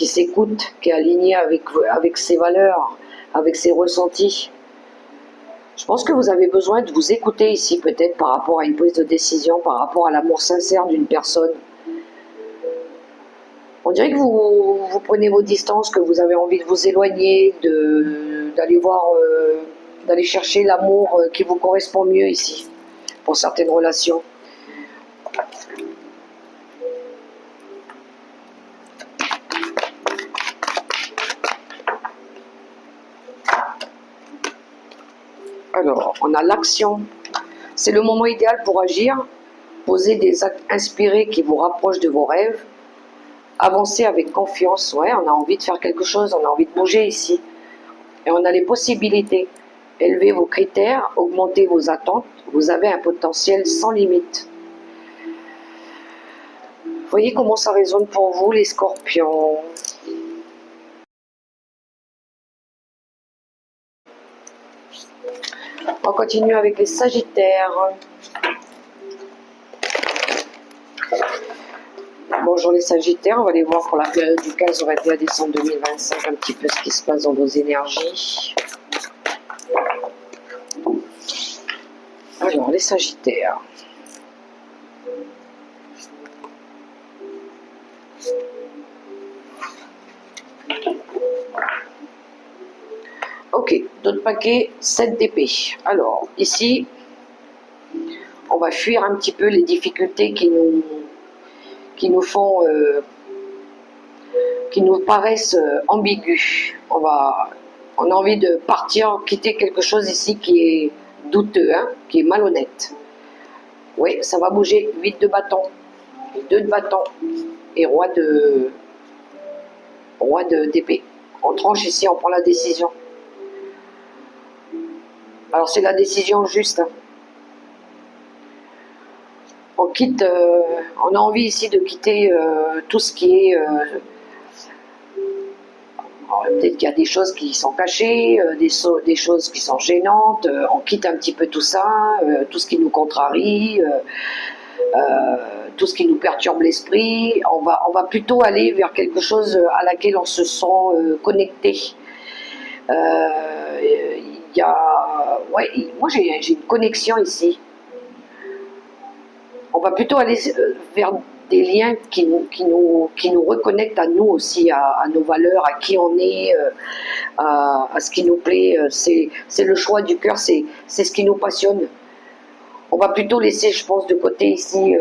s'écoute, qui est aligné avec ses valeurs, avec ses ressentis. Je pense que vous avez besoin de vous écouter ici, peut-être par rapport à une prise de décision, par rapport à l'amour sincère d'une personne. On dirait que vous prenez vos distances, que vous avez envie de vous éloigner, d'aller d'aller chercher l'amour qui vous correspond mieux ici, pour certaines relations. Alors, on a l'action. C'est le moment idéal pour agir, poser des actes inspirés qui vous rapprochent de vos rêves, avancer avec confiance. Ouais, on a envie de faire quelque chose, on a envie de bouger ici. Et on a les possibilités. Élevez vos critères, augmentez vos attentes, vous avez un potentiel sans limite. Voyez comment ça résonne pour vous, les scorpions. On continue avec les sagittaires. Bonjour les sagittaires, on va aller voir pour la période du 15 au 21 décembre 2025 un petit peu ce qui se passe dans vos énergies. Alors les sagittaires. Ok, d'autres paquets, 7 d'épée. Alors ici, on va fuir un petit peu les difficultés qui nous font, qui nous paraissent ambiguës. On a envie de partir, quitter quelque chose ici qui est douteux, hein, qui est malhonnête. Oui, ça va bouger. 8 de bâton, 2 de bâton et roi d'épée. On tranche ici, on prend la décision. Alors c'est la décision juste. Hein. On quitte, on a envie ici de quitter tout ce qui est... peut-être qu'il y a des choses qui sont cachées, des choses qui sont gênantes, on quitte un petit peu tout ça, tout ce qui nous contrarie, tout ce qui nous perturbe l'esprit. On va plutôt aller vers quelque chose à laquelle on se sent connecté. Ouais, moi j'ai une connexion ici. On va plutôt aller vers des liens qui nous reconnectent à nous aussi, à nos valeurs, à qui on est, à ce qui nous plaît. C'est le choix du cœur, c'est ce qui nous passionne. On va plutôt laisser, je pense, de côté ici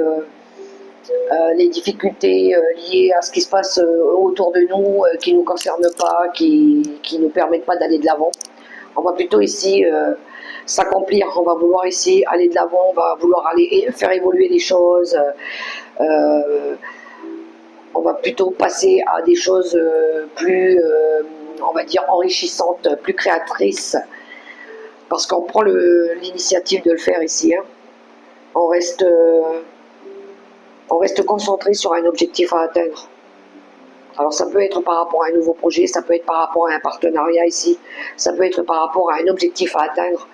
les difficultés liées à ce qui se passe autour de nous, qui ne nous concernent pas, qui ne nous permettent pas d'aller de l'avant. On va plutôt ici s'accomplir, on va vouloir ici aller de l'avant, on va vouloir aller faire évoluer les choses, on va plutôt passer à des choses plus, on va dire, enrichissantes, plus créatrices, parce qu'on prend l'initiative de le faire ici. Hein. On reste concentré sur un objectif à atteindre. Alors ça peut être par rapport à un nouveau projet, ça peut être par rapport à un partenariat ici, ça peut être par rapport à un objectif à atteindre,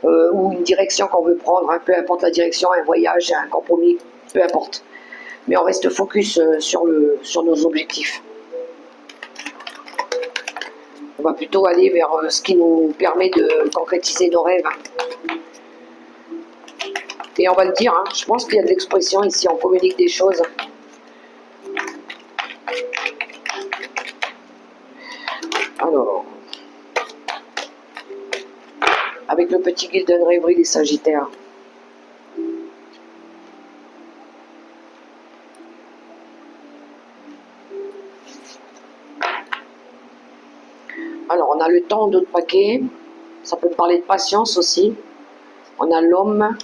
ou une direction qu'on veut prendre, hein, peu importe la direction, un voyage, un compromis, peu importe. Mais on reste focus sur nos objectifs. On va plutôt aller vers ce qui nous permet de concrétiser nos rêves. Et on va le dire, hein, je pense qu'il y a de l'expression ici, on communique des choses. avec le petit Golden Reverie des Sagittaires. Alors, on a le temps d'autres paquets. Ça peut parler de patience aussi. On a l'homme,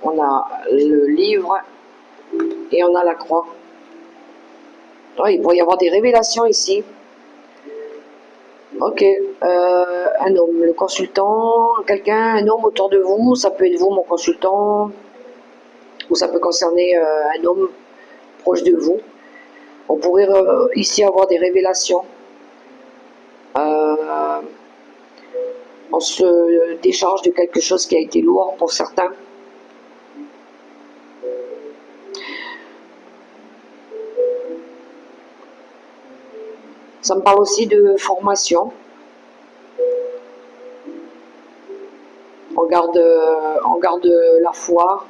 on a le livre et on a la croix. Ouais, il pourrait y avoir des révélations ici. Ok, un homme, le consultant, quelqu'un, un homme autour de vous, ça peut être vous, mon consultant, ou ça peut concerner un homme proche de vous. On pourrait ici avoir des révélations. On se décharge de quelque chose qui a été lourd pour certains. Ça me parle aussi de formation. On garde la foi.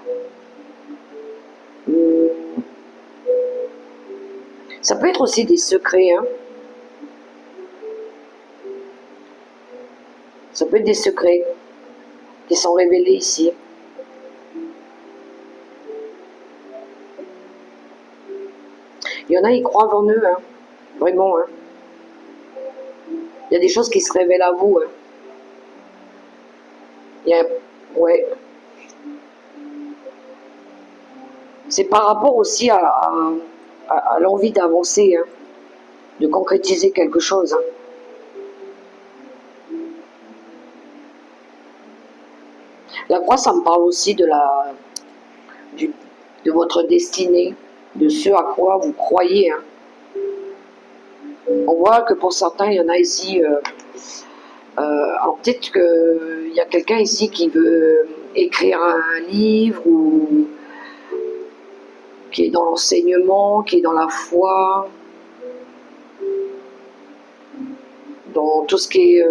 Ça peut être aussi des secrets, hein. Ça peut être des secrets qui sont révélés ici. Il y en a, ils croient en eux, hein. Vraiment, hein. Il y a des choses qui se révèlent à vous, hein. Ouais. C'est par rapport aussi à l'envie d'avancer, hein, de concrétiser quelque chose, hein. La croix, ça me parle aussi de votre destinée, de ce à quoi vous croyez, hein. On voit que pour certains, il y en a ici. Alors peut-être qu'il y a quelqu'un ici qui veut écrire un livre ou qui est dans l'enseignement, qui est dans la foi, dans tout ce qui est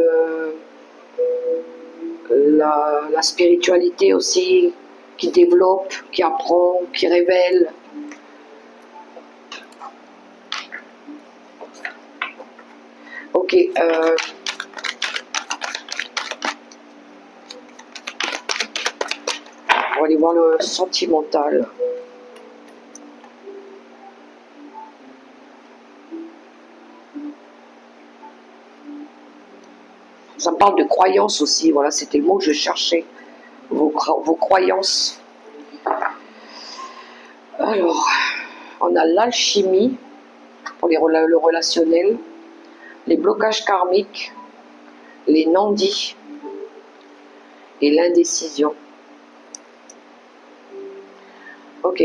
la spiritualité aussi, qui développe, qui apprend, qui révèle. Ok. On va aller voir le sentimental. Ça me parle de croyances aussi, voilà, c'était le mot que je cherchais. Vos croyances. Alors, on a l'alchimie pour le relationnel, les blocages karmiques, les non-dits et l'indécision. Ok,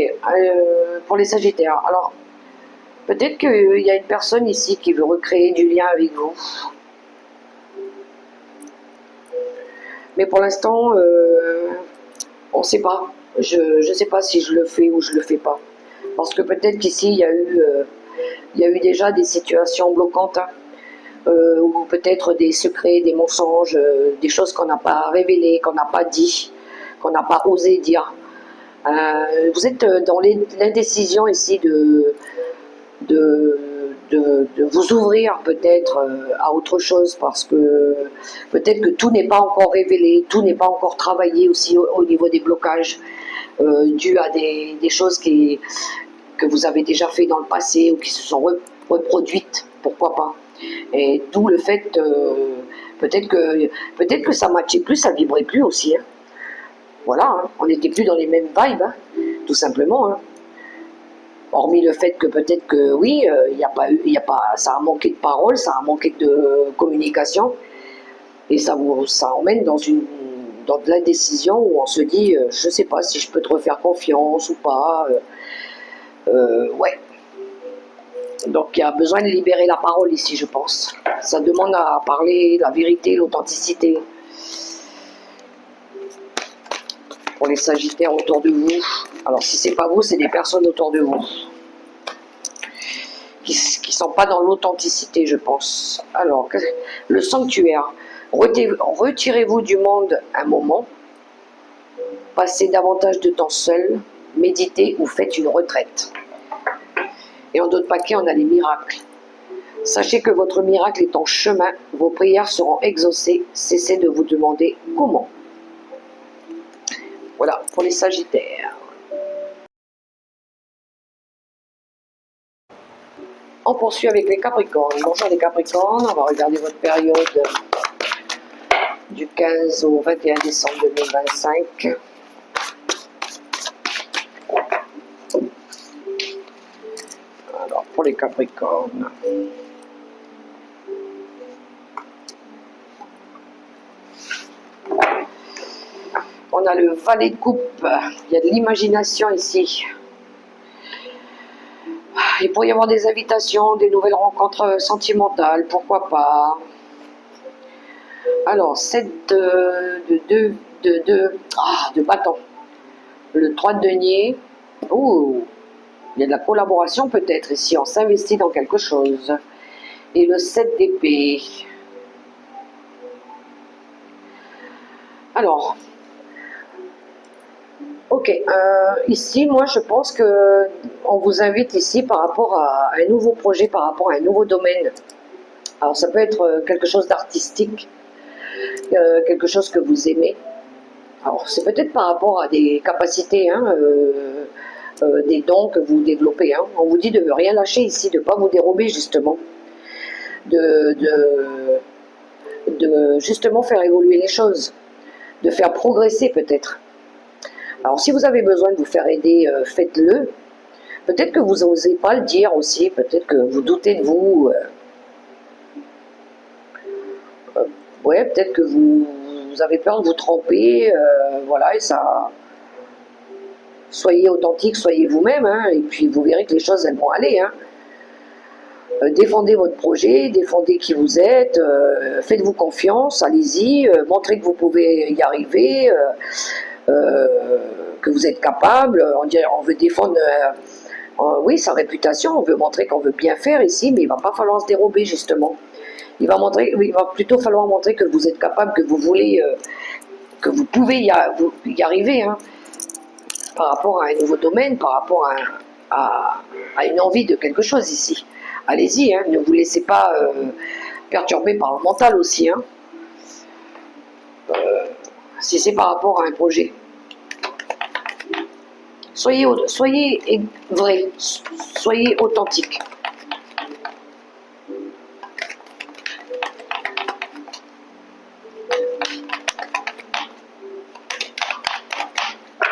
pour les Sagittaires. Alors, peut-être qu'il y a une personne ici qui veut recréer du lien avec vous. Mais pour l'instant, on ne sait pas. Je ne sais pas si je le fais ou je ne le fais pas. Parce que peut-être qu'ici, il y a eu déjà des situations bloquantes, hein, ou peut-être des secrets, des mensonges, des choses qu'on n'a pas révélées, qu'on n'a pas dit, qu'on n'a pas osé dire. Vous êtes dans l'indécision ici de vous ouvrir peut-être à autre chose, parce que peut-être que tout n'est pas encore révélé, tout n'est pas encore travaillé aussi au niveau des blocages, dû à des choses que vous avez déjà fait dans le passé ou qui se sont reproduites, pourquoi pas. Et d'où le fait, peut-être que ça matchait plus, ça vibrait plus aussi, hein. Voilà, hein, on n'était plus dans les mêmes vibes, hein, tout simplement, hein. Hormis le fait que peut-être que oui, ça a manqué de parole, ça a manqué de communication, et ça emmène dans de l'indécision où on se dit, je sais pas si je peux te refaire confiance ou pas. Ouais. Donc il y a besoin de libérer la parole ici, je pense. Ça demande à parler la vérité, l'authenticité. Pour les Sagittaires autour de vous. Alors si c'est pas vous, c'est des personnes autour de vous qui sont pas dans l'authenticité, je pense. Alors, le sanctuaire. Retirez-vous du monde un moment. Passez davantage de temps seul. Méditez ou faites une retraite. Et en d'autres paquets, on a les miracles. Sachez que votre miracle est en chemin. Vos prières seront exaucées. Cessez de vous demander comment. Voilà, pour les Sagittaires. On poursuit avec les Capricornes. Bonjour les Capricornes, on va regarder votre période du 15 au 21 décembre 2025. Alors, pour les Capricornes. On a le valet de coupe. Il y a de l'imagination ici. Il pourrait y avoir des invitations, des nouvelles rencontres sentimentales, pourquoi pas. Alors, 7 de bâton. Le 3 de denier. Oh, il y a de la collaboration peut-être ici, on s'investit dans quelque chose. Et le 7 d'épée. Alors, ok, ici, moi, je pense que on vous invite ici par rapport à un nouveau projet, par rapport à un nouveau domaine. Alors, ça peut être quelque chose d'artistique, quelque chose que vous aimez. Alors, c'est peut-être par rapport à des capacités, hein, des dons que vous développez. Hein. On vous dit de ne rien lâcher ici, de ne pas vous dérober, justement. De justement faire évoluer les choses, de faire progresser, peut-être. Alors, si vous avez besoin de vous faire aider, faites-le. Peut-être que vous n'osez pas le dire aussi, peut-être que vous doutez de vous. Ouais, peut-être que vous avez peur de vous tromper, voilà, et ça... Soyez authentique, soyez vous-même, hein, et puis vous verrez que les choses, elles vont aller. Hein. Défendez votre projet, défendez qui vous êtes, faites-vous confiance, allez-y, montrez que vous pouvez y arriver, que vous êtes capable. On veut défendre... oui, sa réputation, on veut montrer qu'on veut bien faire ici, mais il ne va pas falloir se dérober, justement. Il va plutôt falloir montrer que vous êtes capable, que vous voulez, que vous pouvez y arriver, hein, par rapport à un nouveau domaine, par rapport à une envie de quelque chose ici. Allez-y, hein, ne vous laissez pas perturber par le mental aussi, hein, si c'est par rapport à un projet. Soyez vrai, soyez authentique.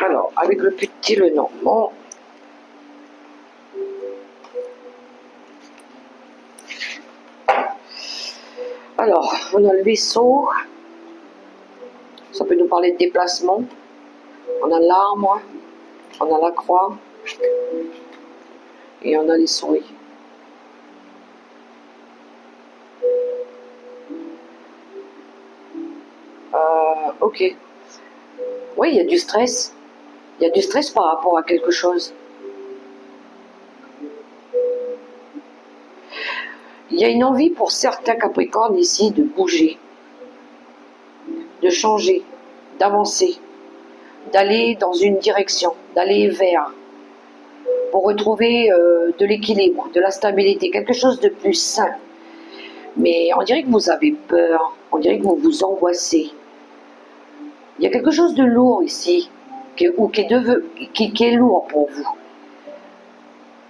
Alors, avec le petit Lenormand, alors, on a le vaisseau, ça peut nous parler de déplacement, on a l'arbre, on a la croix, et on a les souris. Ok. Oui, il y a du stress. Il y a du stress par rapport à quelque chose. Il y a une envie pour certains Capricornes ici de bouger, de changer, d'avancer, d'aller dans une direction, d'aller vers, pour retrouver de l'équilibre, de la stabilité, quelque chose de plus sain. Mais on dirait que vous avez peur, on dirait que vous vous angoissez. Il y a quelque chose de lourd ici, qui est lourd pour vous.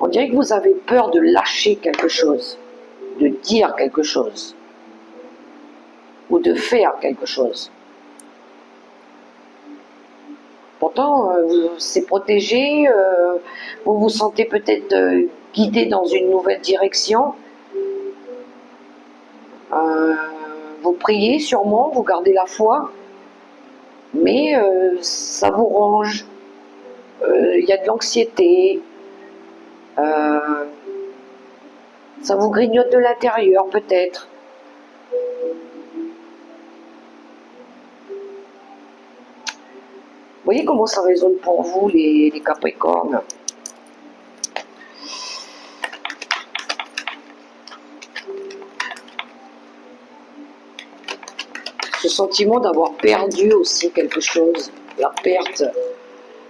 On dirait que vous avez peur de lâcher quelque chose, de dire quelque chose, ou de faire quelque chose. Pourtant, c'est protégé, vous vous sentez peut-être guidé dans une nouvelle direction. Vous priez sûrement, vous gardez la foi, mais ça vous ronge. Il y a de l'anxiété, ça vous grignote de l'intérieur peut-être. Vous voyez comment ça résonne pour vous, les Capricornes. Ce sentiment d'avoir perdu aussi quelque chose, la perte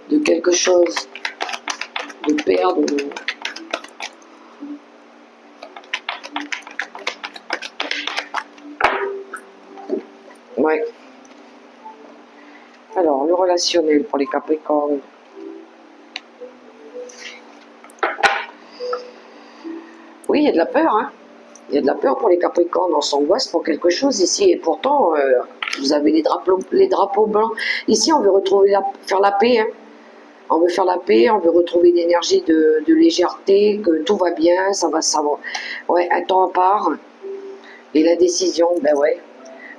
de quelque chose, de perdre. Ouais. Alors, le relationnel pour les Capricornes. Oui, il y a de la peur, hein. Il y a de la peur pour les Capricornes, on s'angoisse pour quelque chose ici, et pourtant, vous avez les drapeaux blancs. Ici, on veut retrouver faire la paix, hein. On veut faire la paix, on veut retrouver une énergie de légèreté, que tout va bien, ça va, ouais, un temps à part. Et la décision, ben ouais.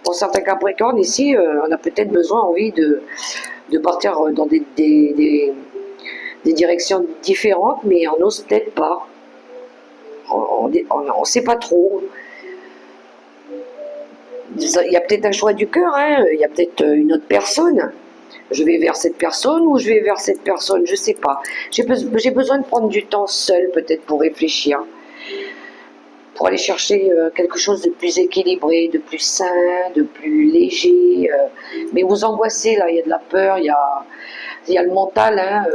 Pour certains Capricornes, ici, on a peut-être envie de partir dans des directions différentes, mais on n'ose peut-être pas. On ne sait pas trop. Il y a peut-être un choix du cœur, hein. Il y a peut-être une autre personne. Je vais vers cette personne ou je vais vers cette personne, je ne sais pas. J'ai besoin de prendre du temps seul peut-être pour réfléchir, pour aller chercher quelque chose de plus équilibré, de plus sain, de plus léger. Mais vous angoissez là, il y a de la peur, il y a le mental. Hein,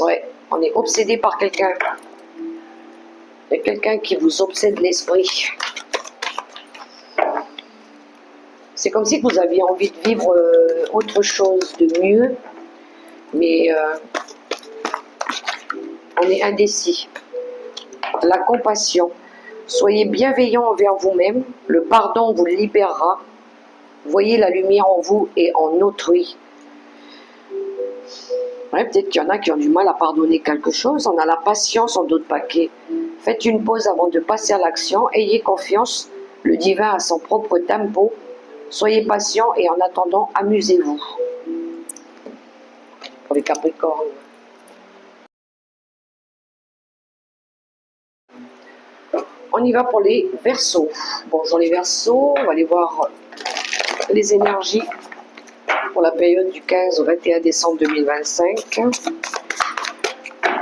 ouais, on est obsédé par quelqu'un. Il y a quelqu'un qui vous obsède l'esprit. C'est comme si vous aviez envie de vivre autre chose de mieux, mais on est indécis. La compassion. Soyez bienveillant envers vous-même. Le pardon vous libérera. Voyez la lumière en vous et en autrui. Ouais, peut-être qu'il y en a qui ont du mal à pardonner quelque chose. On a la patience en d'autres paquets. Faites une pause avant de passer à l'action. Ayez confiance. Le divin a son propre tempo. Soyez patient et en attendant, amusez-vous. Pour les Capricornes. On y va pour les Verseaux. Bonjour les Verseaux, on va aller voir les énergies pour la période du 15 au 21 décembre 2025.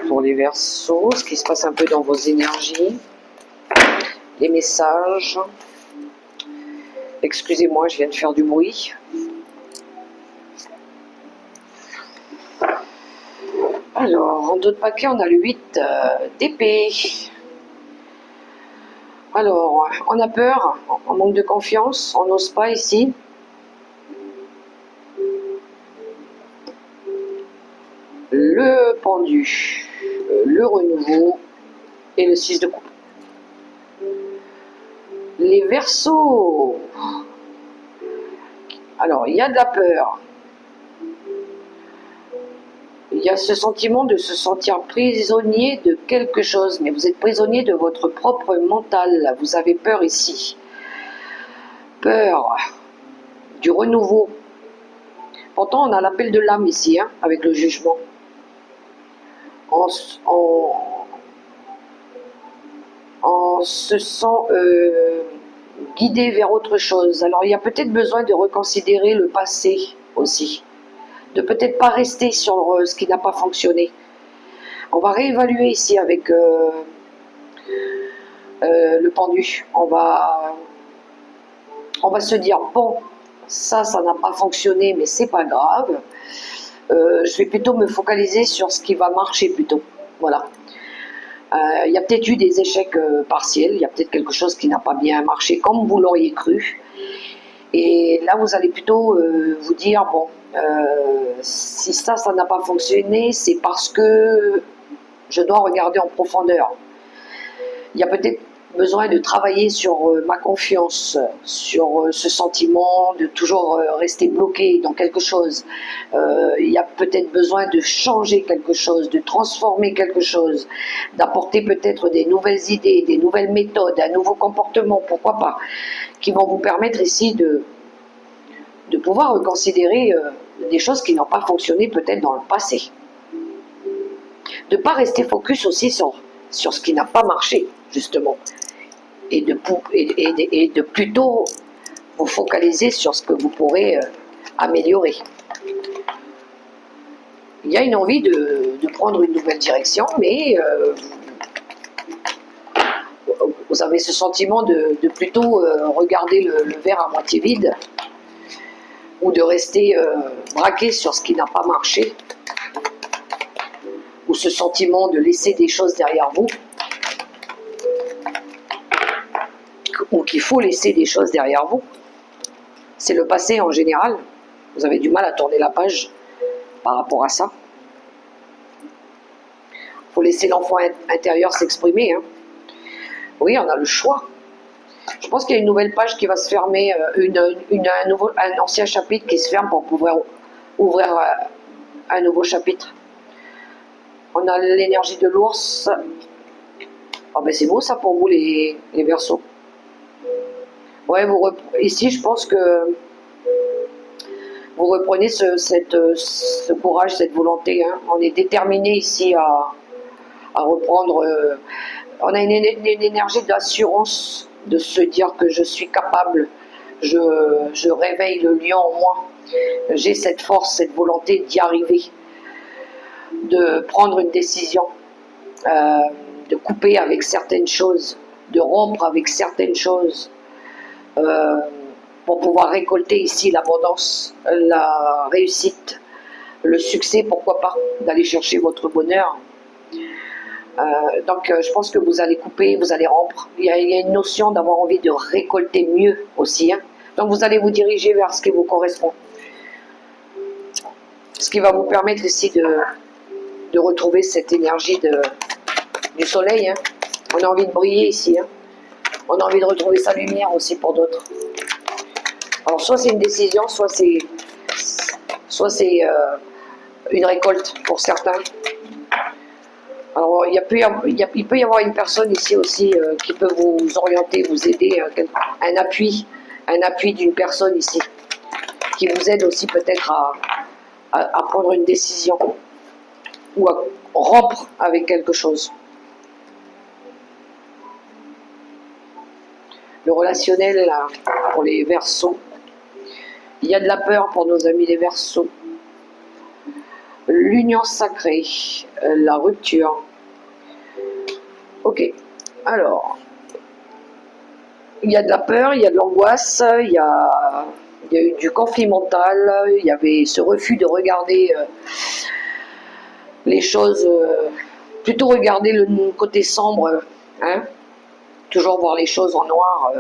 Pour les Verseaux, ce qui se passe un peu dans vos énergies. Les messages. Excusez-moi, je viens de faire du bruit. Alors, en d'autres paquets, on a le 8 d'épée. Alors, on a peur, on manque de confiance, on n'ose pas ici. Le pendu, le renouveau et le 6 de coupe. Les Verseaux. Alors, il y a de la peur. Il y a ce sentiment de se sentir prisonnier de quelque chose, mais vous êtes prisonnier de votre propre mental. Vous avez peur ici. Peur du renouveau. Pourtant, on a l'appel de l'âme ici, hein, avec le jugement. On se sent guidé vers autre chose. Alors, il y a peut-être besoin de reconsidérer le passé aussi. De peut-être pas rester sur ce qui n'a pas fonctionné. On va réévaluer ici avec le pendu. On va se dire, bon, ça n'a pas fonctionné, mais c'est pas grave. Je vais plutôt me focaliser sur ce qui va marcher plutôt. Voilà. Il y a peut-être eu des échecs partiels, il y a peut-être quelque chose qui n'a pas bien marché comme vous l'auriez cru. Et là, vous allez plutôt vous dire, bon, si ça n'a pas fonctionné, c'est parce que je dois regarder en profondeur. Il y a peut-être besoin de travailler sur ma confiance, sur ce sentiment de toujours rester bloqué dans quelque chose. Il y a peut-être besoin de changer quelque chose, de transformer quelque chose, d'apporter peut-être des nouvelles idées, des nouvelles méthodes, un nouveau comportement, pourquoi pas, qui vont vous permettre ici de pouvoir reconsidérer des choses qui n'ont pas fonctionné peut-être dans le passé. De ne pas rester focus aussi sur ce qui n'a pas marché, justement. Et de plutôt vous focaliser sur ce que vous pourrez améliorer. Il y a une envie de prendre une nouvelle direction, mais vous avez ce sentiment de plutôt regarder le verre à moitié vide, ou de rester braqué sur ce qui n'a pas marché, ou ce sentiment de laisser des choses derrière vous, ou qu'il faut laisser des choses derrière vous. c'est le passé en général. Vous avez du mal à tourner la page par rapport à ça. Il faut laisser l'enfant intérieur s'exprimer. Hein. Oui, on a le choix. Je pense qu'il y a une nouvelle page qui va se fermer, un ancien chapitre qui se ferme pour pouvoir ouvrir un nouveau chapitre. On a l'énergie de l'ours. Oh ben c'est beau ça pour vous les Verseaux. Ouais, ici je pense que vous reprenez ce courage, cette volonté. Hein. On est déterminé ici à reprendre. On a une énergie d'assurance, de se dire que je suis capable. Je réveille le lion en moi. J'ai cette force, cette volonté d'y arriver, de prendre une décision, de couper avec certaines choses, de rompre avec certaines choses, pour pouvoir récolter ici l'abondance, la réussite, le succès, pourquoi pas, d'aller chercher votre bonheur. Donc je pense que vous allez couper, vous allez rompre. Il y a une notion d'avoir envie de récolter mieux aussi. Hein. Donc vous allez vous diriger vers ce qui vous correspond. Ce qui va vous permettre ici de retrouver cette énergie du soleil. Hein. On a envie de briller ici. Hein. On a envie de retrouver sa lumière aussi pour d'autres. Alors soit c'est une décision, soit c'est une récolte pour certains. Alors, il peut y avoir une personne ici aussi qui peut vous orienter, vous aider, un appui d'une personne ici, qui vous aide aussi peut-être à prendre une décision ou à rompre avec quelque chose. Le relationnel, là, pour les Verseaux. Il y a de la peur pour nos amis les Verseaux. L'union sacrée, la rupture. Ok, alors, il y a de la peur, il y a de l'angoisse, il y a eu du conflit mental, il y avait ce refus de regarder les choses, plutôt regarder le côté sombre, hein, toujours voir les choses en noir,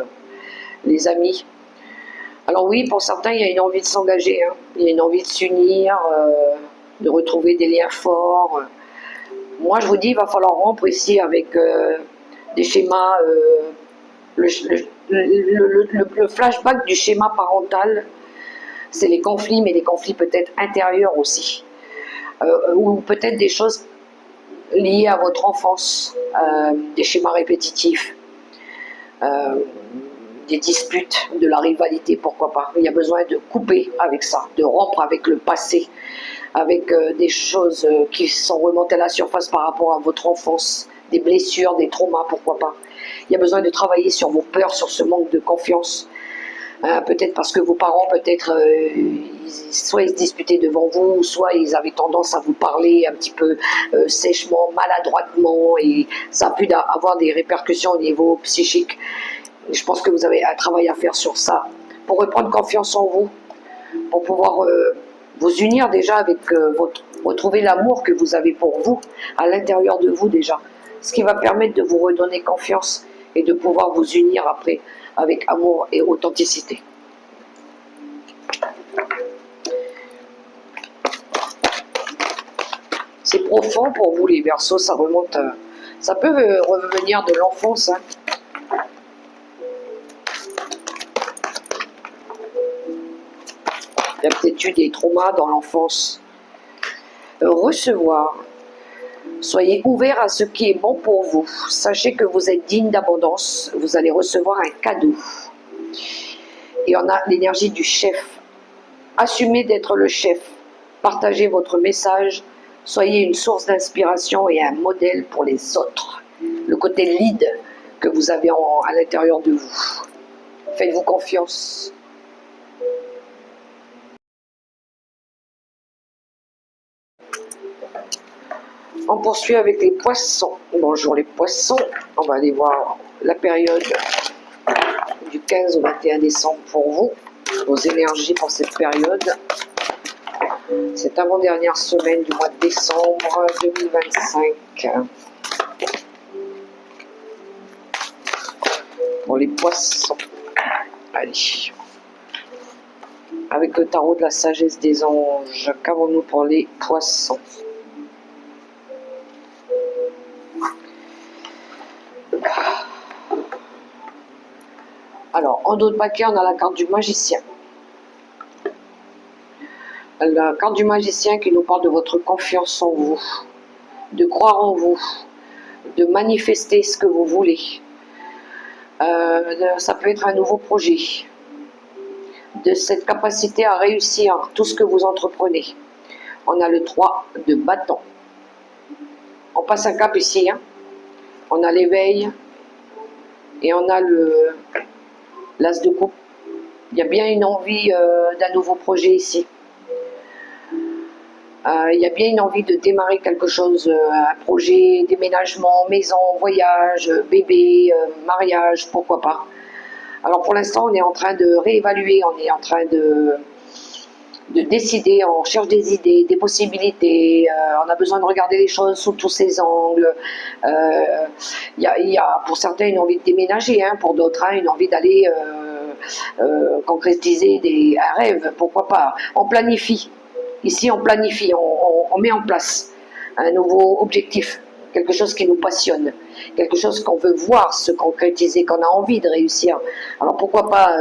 les amis. Alors oui, pour certains, il y a une envie de s'engager, hein. Il y a une envie de s'unir, de retrouver des liens forts. Moi, je vous dis, il va falloir rompre ici avec des schémas, le flashback du schéma parental, c'est les conflits, mais les conflits peut-être intérieurs aussi, ou peut-être des choses liées à votre enfance, des schémas répétitifs. Des disputes, de la rivalité, pourquoi pas. Il y a besoin de couper avec ça, de rompre avec le passé, avec des choses qui sont remontées à la surface par rapport à votre enfance, des blessures, des traumas, pourquoi pas. Il y a besoin de travailler sur vos peurs, sur ce manque de confiance. Peut-être parce que vos parents, peut-être, soit ils se disputaient devant vous, soit ils avaient tendance à vous parler un petit peu sèchement, maladroitement, et ça a pu avoir des répercussions au niveau psychique. Je pense que vous avez un travail à faire sur ça, pour reprendre confiance en vous, pour pouvoir vous unir déjà avec retrouver l'amour que vous avez pour vous, à l'intérieur de vous déjà. Ce qui va permettre de vous redonner confiance et de pouvoir vous unir après avec amour et authenticité. C'est profond pour vous les Verseaux, ça remonte, ça peut revenir de l'enfance, hein. Il y a peut-être eu des traumas dans l'enfance. Recevoir. Soyez ouverts à ce qui est bon pour vous. Sachez que vous êtes digne d'abondance. Vous allez recevoir un cadeau. Et on a l'énergie du chef. Assumez d'être le chef. Partagez votre message. Soyez une source d'inspiration et un modèle pour les autres. Le côté lead que vous avez à l'intérieur de vous. Faites-vous confiance. On poursuit avec les poissons. Bonjour les poissons. On va aller voir la période du 15 au 21 décembre pour vous. Vos énergies pour cette période. Cette avant-dernière semaine du mois de décembre 2025. Pour les poissons. Allez. avec le tarot de la sagesse des anges. Qu'avons-nous pour les poissons? Alors, en dos de paquet, on a la carte du magicien. La carte du magicien qui nous parle de votre confiance en vous, de croire en vous, de manifester ce que vous voulez. Ça peut être un nouveau projet, de cette capacité à réussir tout ce que vous entreprenez. On a le 3 de bâton. On passe un cap ici, hein. On a l'éveil et on a l'as de coupe. Il y a bien une envie d'un nouveau projet ici. Il y a bien une envie de démarrer quelque chose, un projet, déménagement, maison, voyage, bébé, mariage, pourquoi pas. Alors pour l'instant, on est en train de réévaluer, on est en train de décider, on cherche des idées, des possibilités, on a besoin de regarder les choses sous tous ses angles. Il y a pour certains une envie de déménager, hein, pour d'autres une envie d'aller concrétiser un rêve, pourquoi pas. On planifie. Ici, on planifie, on met en place un nouveau objectif, quelque chose qui nous passionne, quelque chose qu'on veut voir se concrétiser, qu'on a envie de réussir. Alors pourquoi pas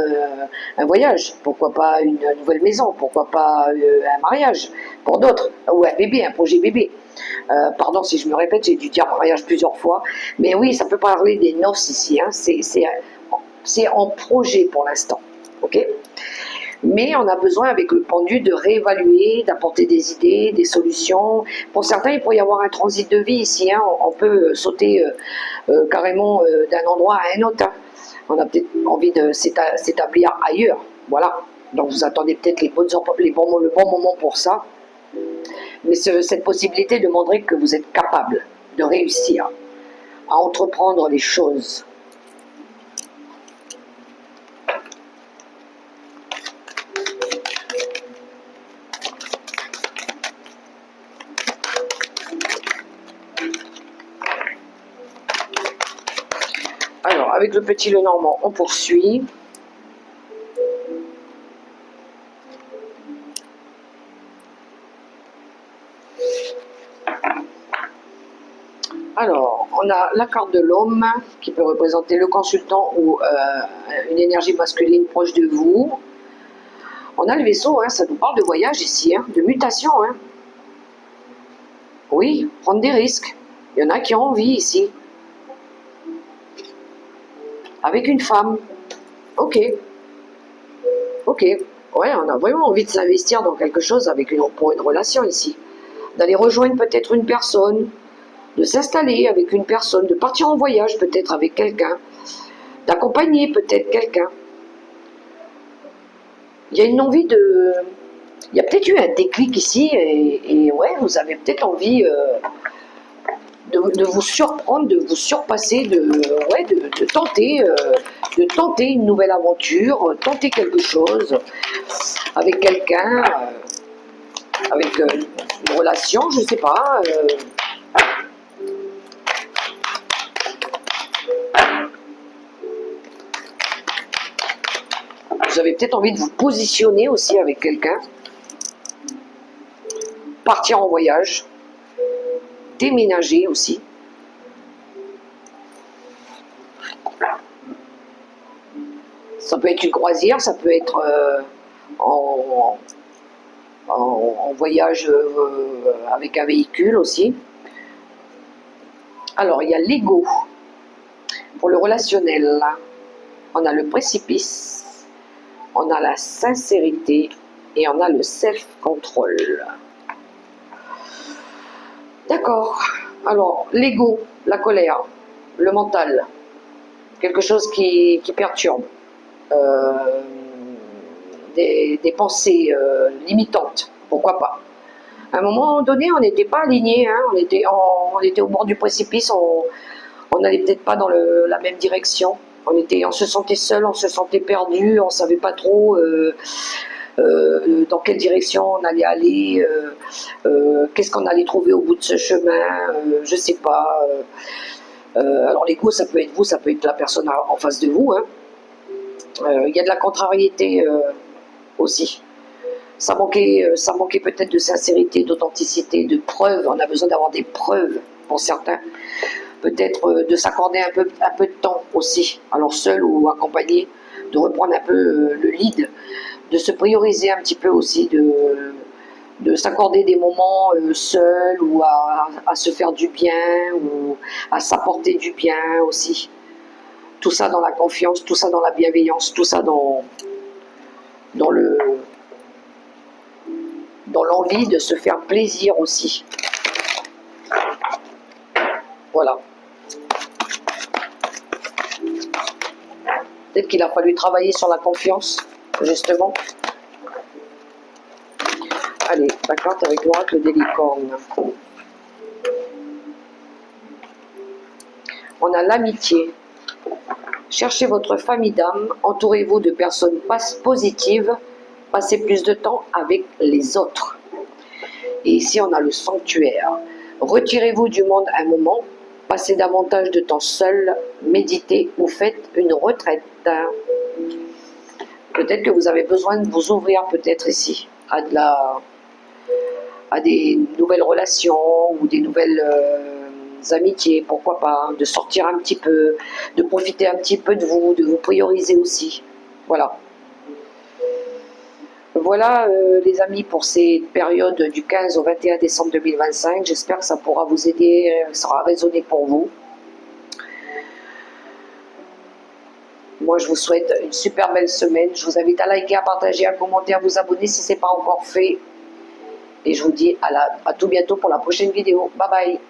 un voyage, pourquoi pas une nouvelle maison, pourquoi pas un mariage pour d'autres, ou un bébé, un projet bébé. Pardon si je me répète, j'ai dû dire mariage plusieurs fois, mais oui, ça peut parler des noces ici, hein. C'est en projet pour l'instant, ok ? Mais on a besoin, avec le pendu, de réévaluer, d'apporter des idées, des solutions. Pour certains, il pourrait y avoir un transit de vie ici, hein. On peut sauter carrément d'un endroit à un autre, hein. On a peut-être envie de s'établir ailleurs, voilà. Donc vous attendez peut-être le bon moment pour ça. Mais cette possibilité demanderait que vous êtes capable de réussir à entreprendre les choses. Alors, avec le petit Lenormand, on poursuit. Alors, on a la carte de l'homme qui peut représenter le consultant ou une énergie masculine proche de vous. On a le vaisseau, hein, ça nous parle de voyage ici, hein, de mutation. Hein. Oui, prendre des risques. Il y en a qui ont envie ici. Avec une femme. Ok. Ok. Ouais, on a vraiment envie de s'investir dans quelque chose pour une relation ici. D'aller rejoindre peut-être une personne, de s'installer avec une personne, de partir en voyage peut-être avec quelqu'un, d'accompagner peut-être quelqu'un. Il y a une envie de... Il y a peut-être eu un déclic ici et ouais, vous avez peut-être envie de vous surprendre, de vous surpasser, de tenter une nouvelle aventure, tenter quelque chose avec quelqu'un, avec une relation, je sais pas. Vous avez peut-être envie de vous positionner aussi avec quelqu'un, partir en voyage, déménager aussi. Ça peut être une croisière, ça peut être en voyage avec un véhicule aussi. Alors, il y a l'ego. Pour le relationnel, on a le précipice, on a la sincérité et on a le self-control. D'accord. Alors, l'ego, la colère, le mental, quelque chose qui perturbe, des pensées limitantes, pourquoi pas. À un moment donné, on n'était pas alignés, hein, on était au bord du précipice, on n'allait peut-être pas dans la même direction. On se sentait seul, on se sentait perdu, on ne savait pas trop dans quelle direction on allait aller, qu'est-ce qu'on allait trouver au bout de ce chemin, je ne sais pas. Alors l'ego, ça peut être vous, ça peut être la personne en face de vous. Hein. Il y a de la contrariété aussi. ça manquait peut-être de sincérité, d'authenticité, de preuves. On a besoin d'avoir des preuves pour certains. Peut-être de s'accorder un peu de temps aussi, alors seul ou accompagné, de reprendre un peu le lead, de se prioriser un petit peu aussi, de s'accorder des moments seuls ou à se faire du bien ou à s'apporter du bien aussi. Tout ça dans la confiance, tout ça dans la bienveillance, tout ça dans le dans l'envie de se faire plaisir aussi. Voilà. Peut-être qu'il a fallu travailler sur la confiance, justement. Allez, la carte avec l'oracle des licornes. On a l'amitié. Cherchez votre famille d'âme, entourez-vous de personnes positives, passez plus de temps avec les autres. Et ici, on a le sanctuaire. Retirez-vous du monde un moment, passez davantage de temps seul, méditez ou faites une retraite. Peut-être que vous avez besoin de vous ouvrir peut-être ici à des nouvelles relations ou des nouvelles amitiés, pourquoi pas, de sortir un petit peu, de profiter un petit peu de vous prioriser aussi. Voilà. Voilà les amis pour cette période du 15 au 21 décembre 2025. J'espère que ça pourra vous aider, ça aura résonné pour vous. Moi, je vous souhaite une super belle semaine. Je vous invite à liker, à partager, à commenter, à vous abonner si ce n'est pas encore fait. Et je vous dis à tout bientôt pour la prochaine vidéo. Bye bye.